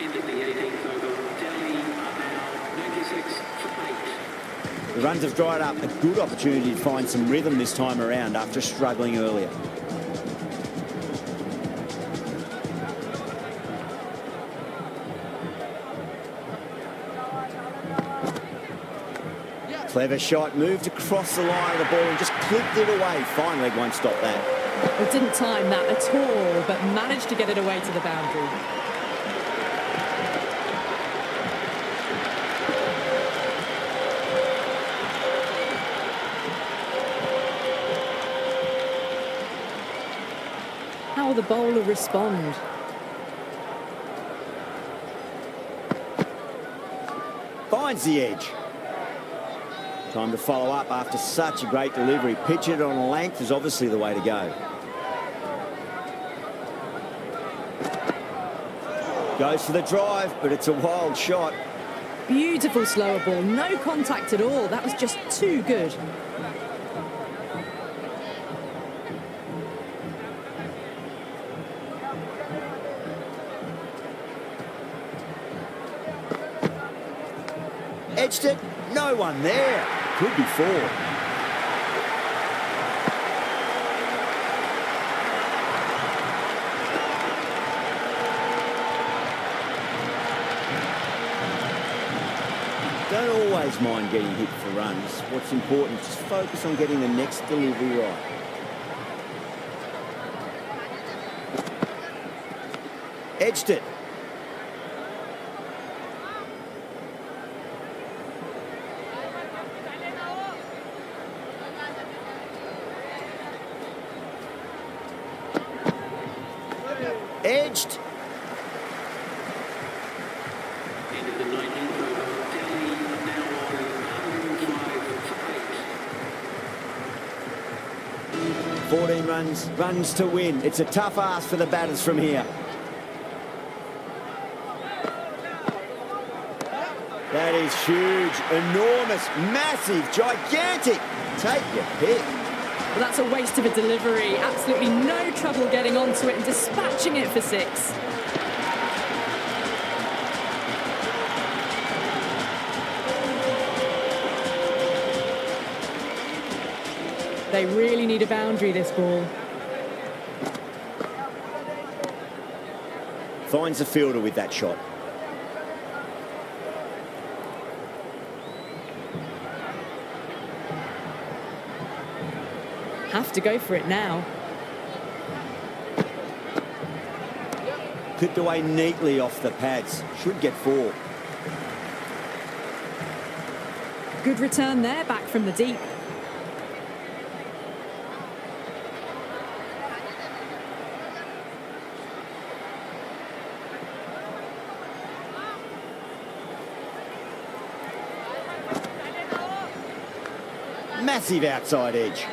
Into the 18th over, Delhi are now 96 for 8. The runs have dried up. A good opportunity to find some rhythm this time around after struggling earlier. Clever shot, moved across the line of the ball and just clipped it away. Fine leg won't stop that. It didn't time that at all, but managed to get it away to the boundary. will the bowler respond? Finds the edge. Time to follow up after such a great delivery. Pitch it on a length is obviously the way to go. Goes for the drive, but it's a wild shot. Beautiful slower ball, no contact at all. That was just too good. Edged it, no one there. Could be four. Don't always mind getting hit for runs. What's important is just focus on getting the next delivery right. Edged it. Edged. End of the 19th over. Delhi now on 105 for 8. 14 runs to win. It's a tough ask for the batters from here. That is huge, enormous, massive, gigantic. Take your pick. Well, that's a waste of a delivery. Absolutely no trouble getting onto it and dispatching it for 6. They really need a boundary, this ball. Finds the fielder with that shot. Have to go for it now. Clipped away neatly off the pads. Should get 4. Good return there, back from the deep. Massive outside edge.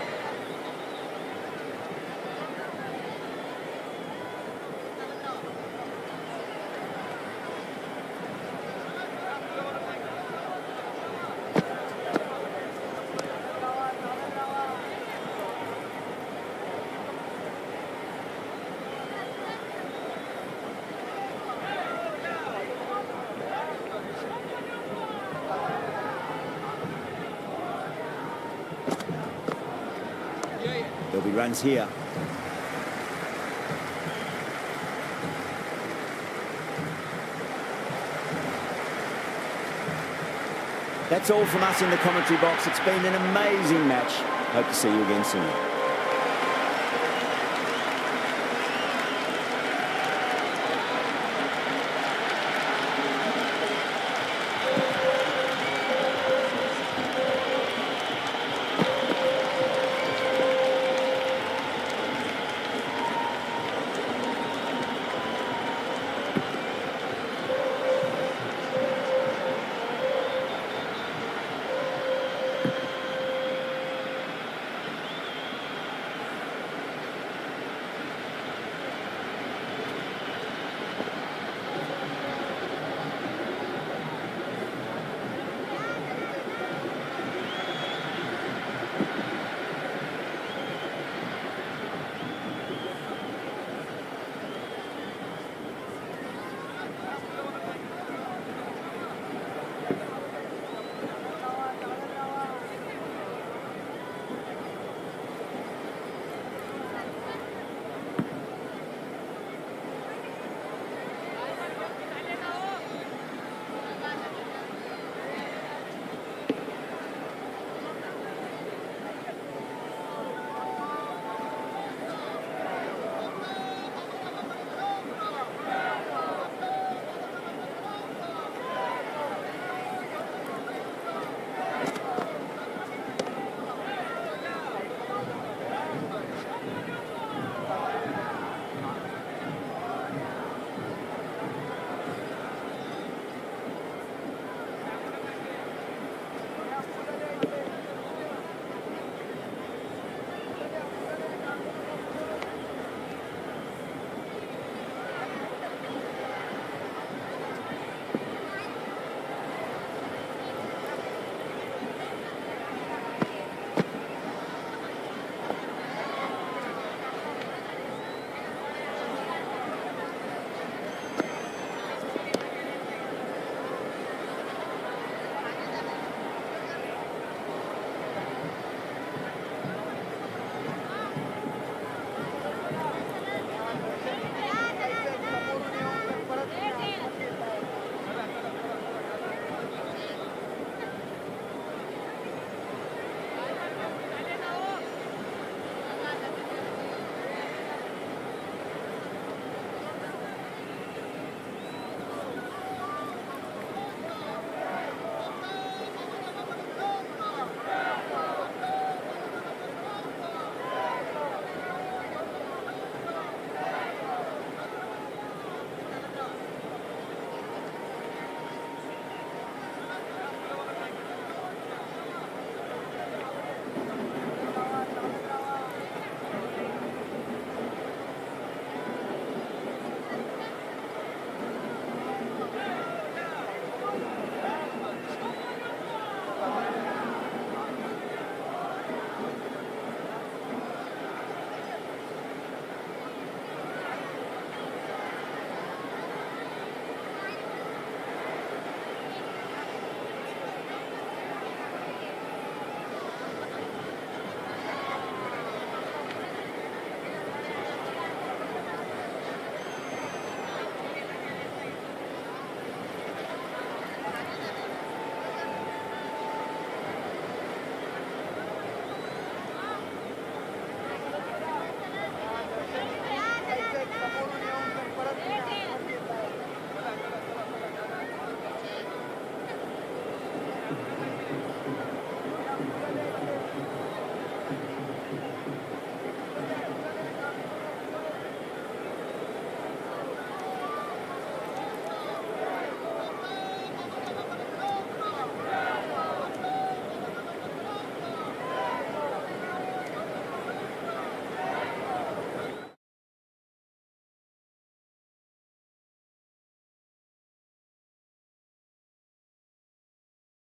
There'll be runs here. That's all from us in the commentary box. It's been an amazing match. Hope to see you again soon.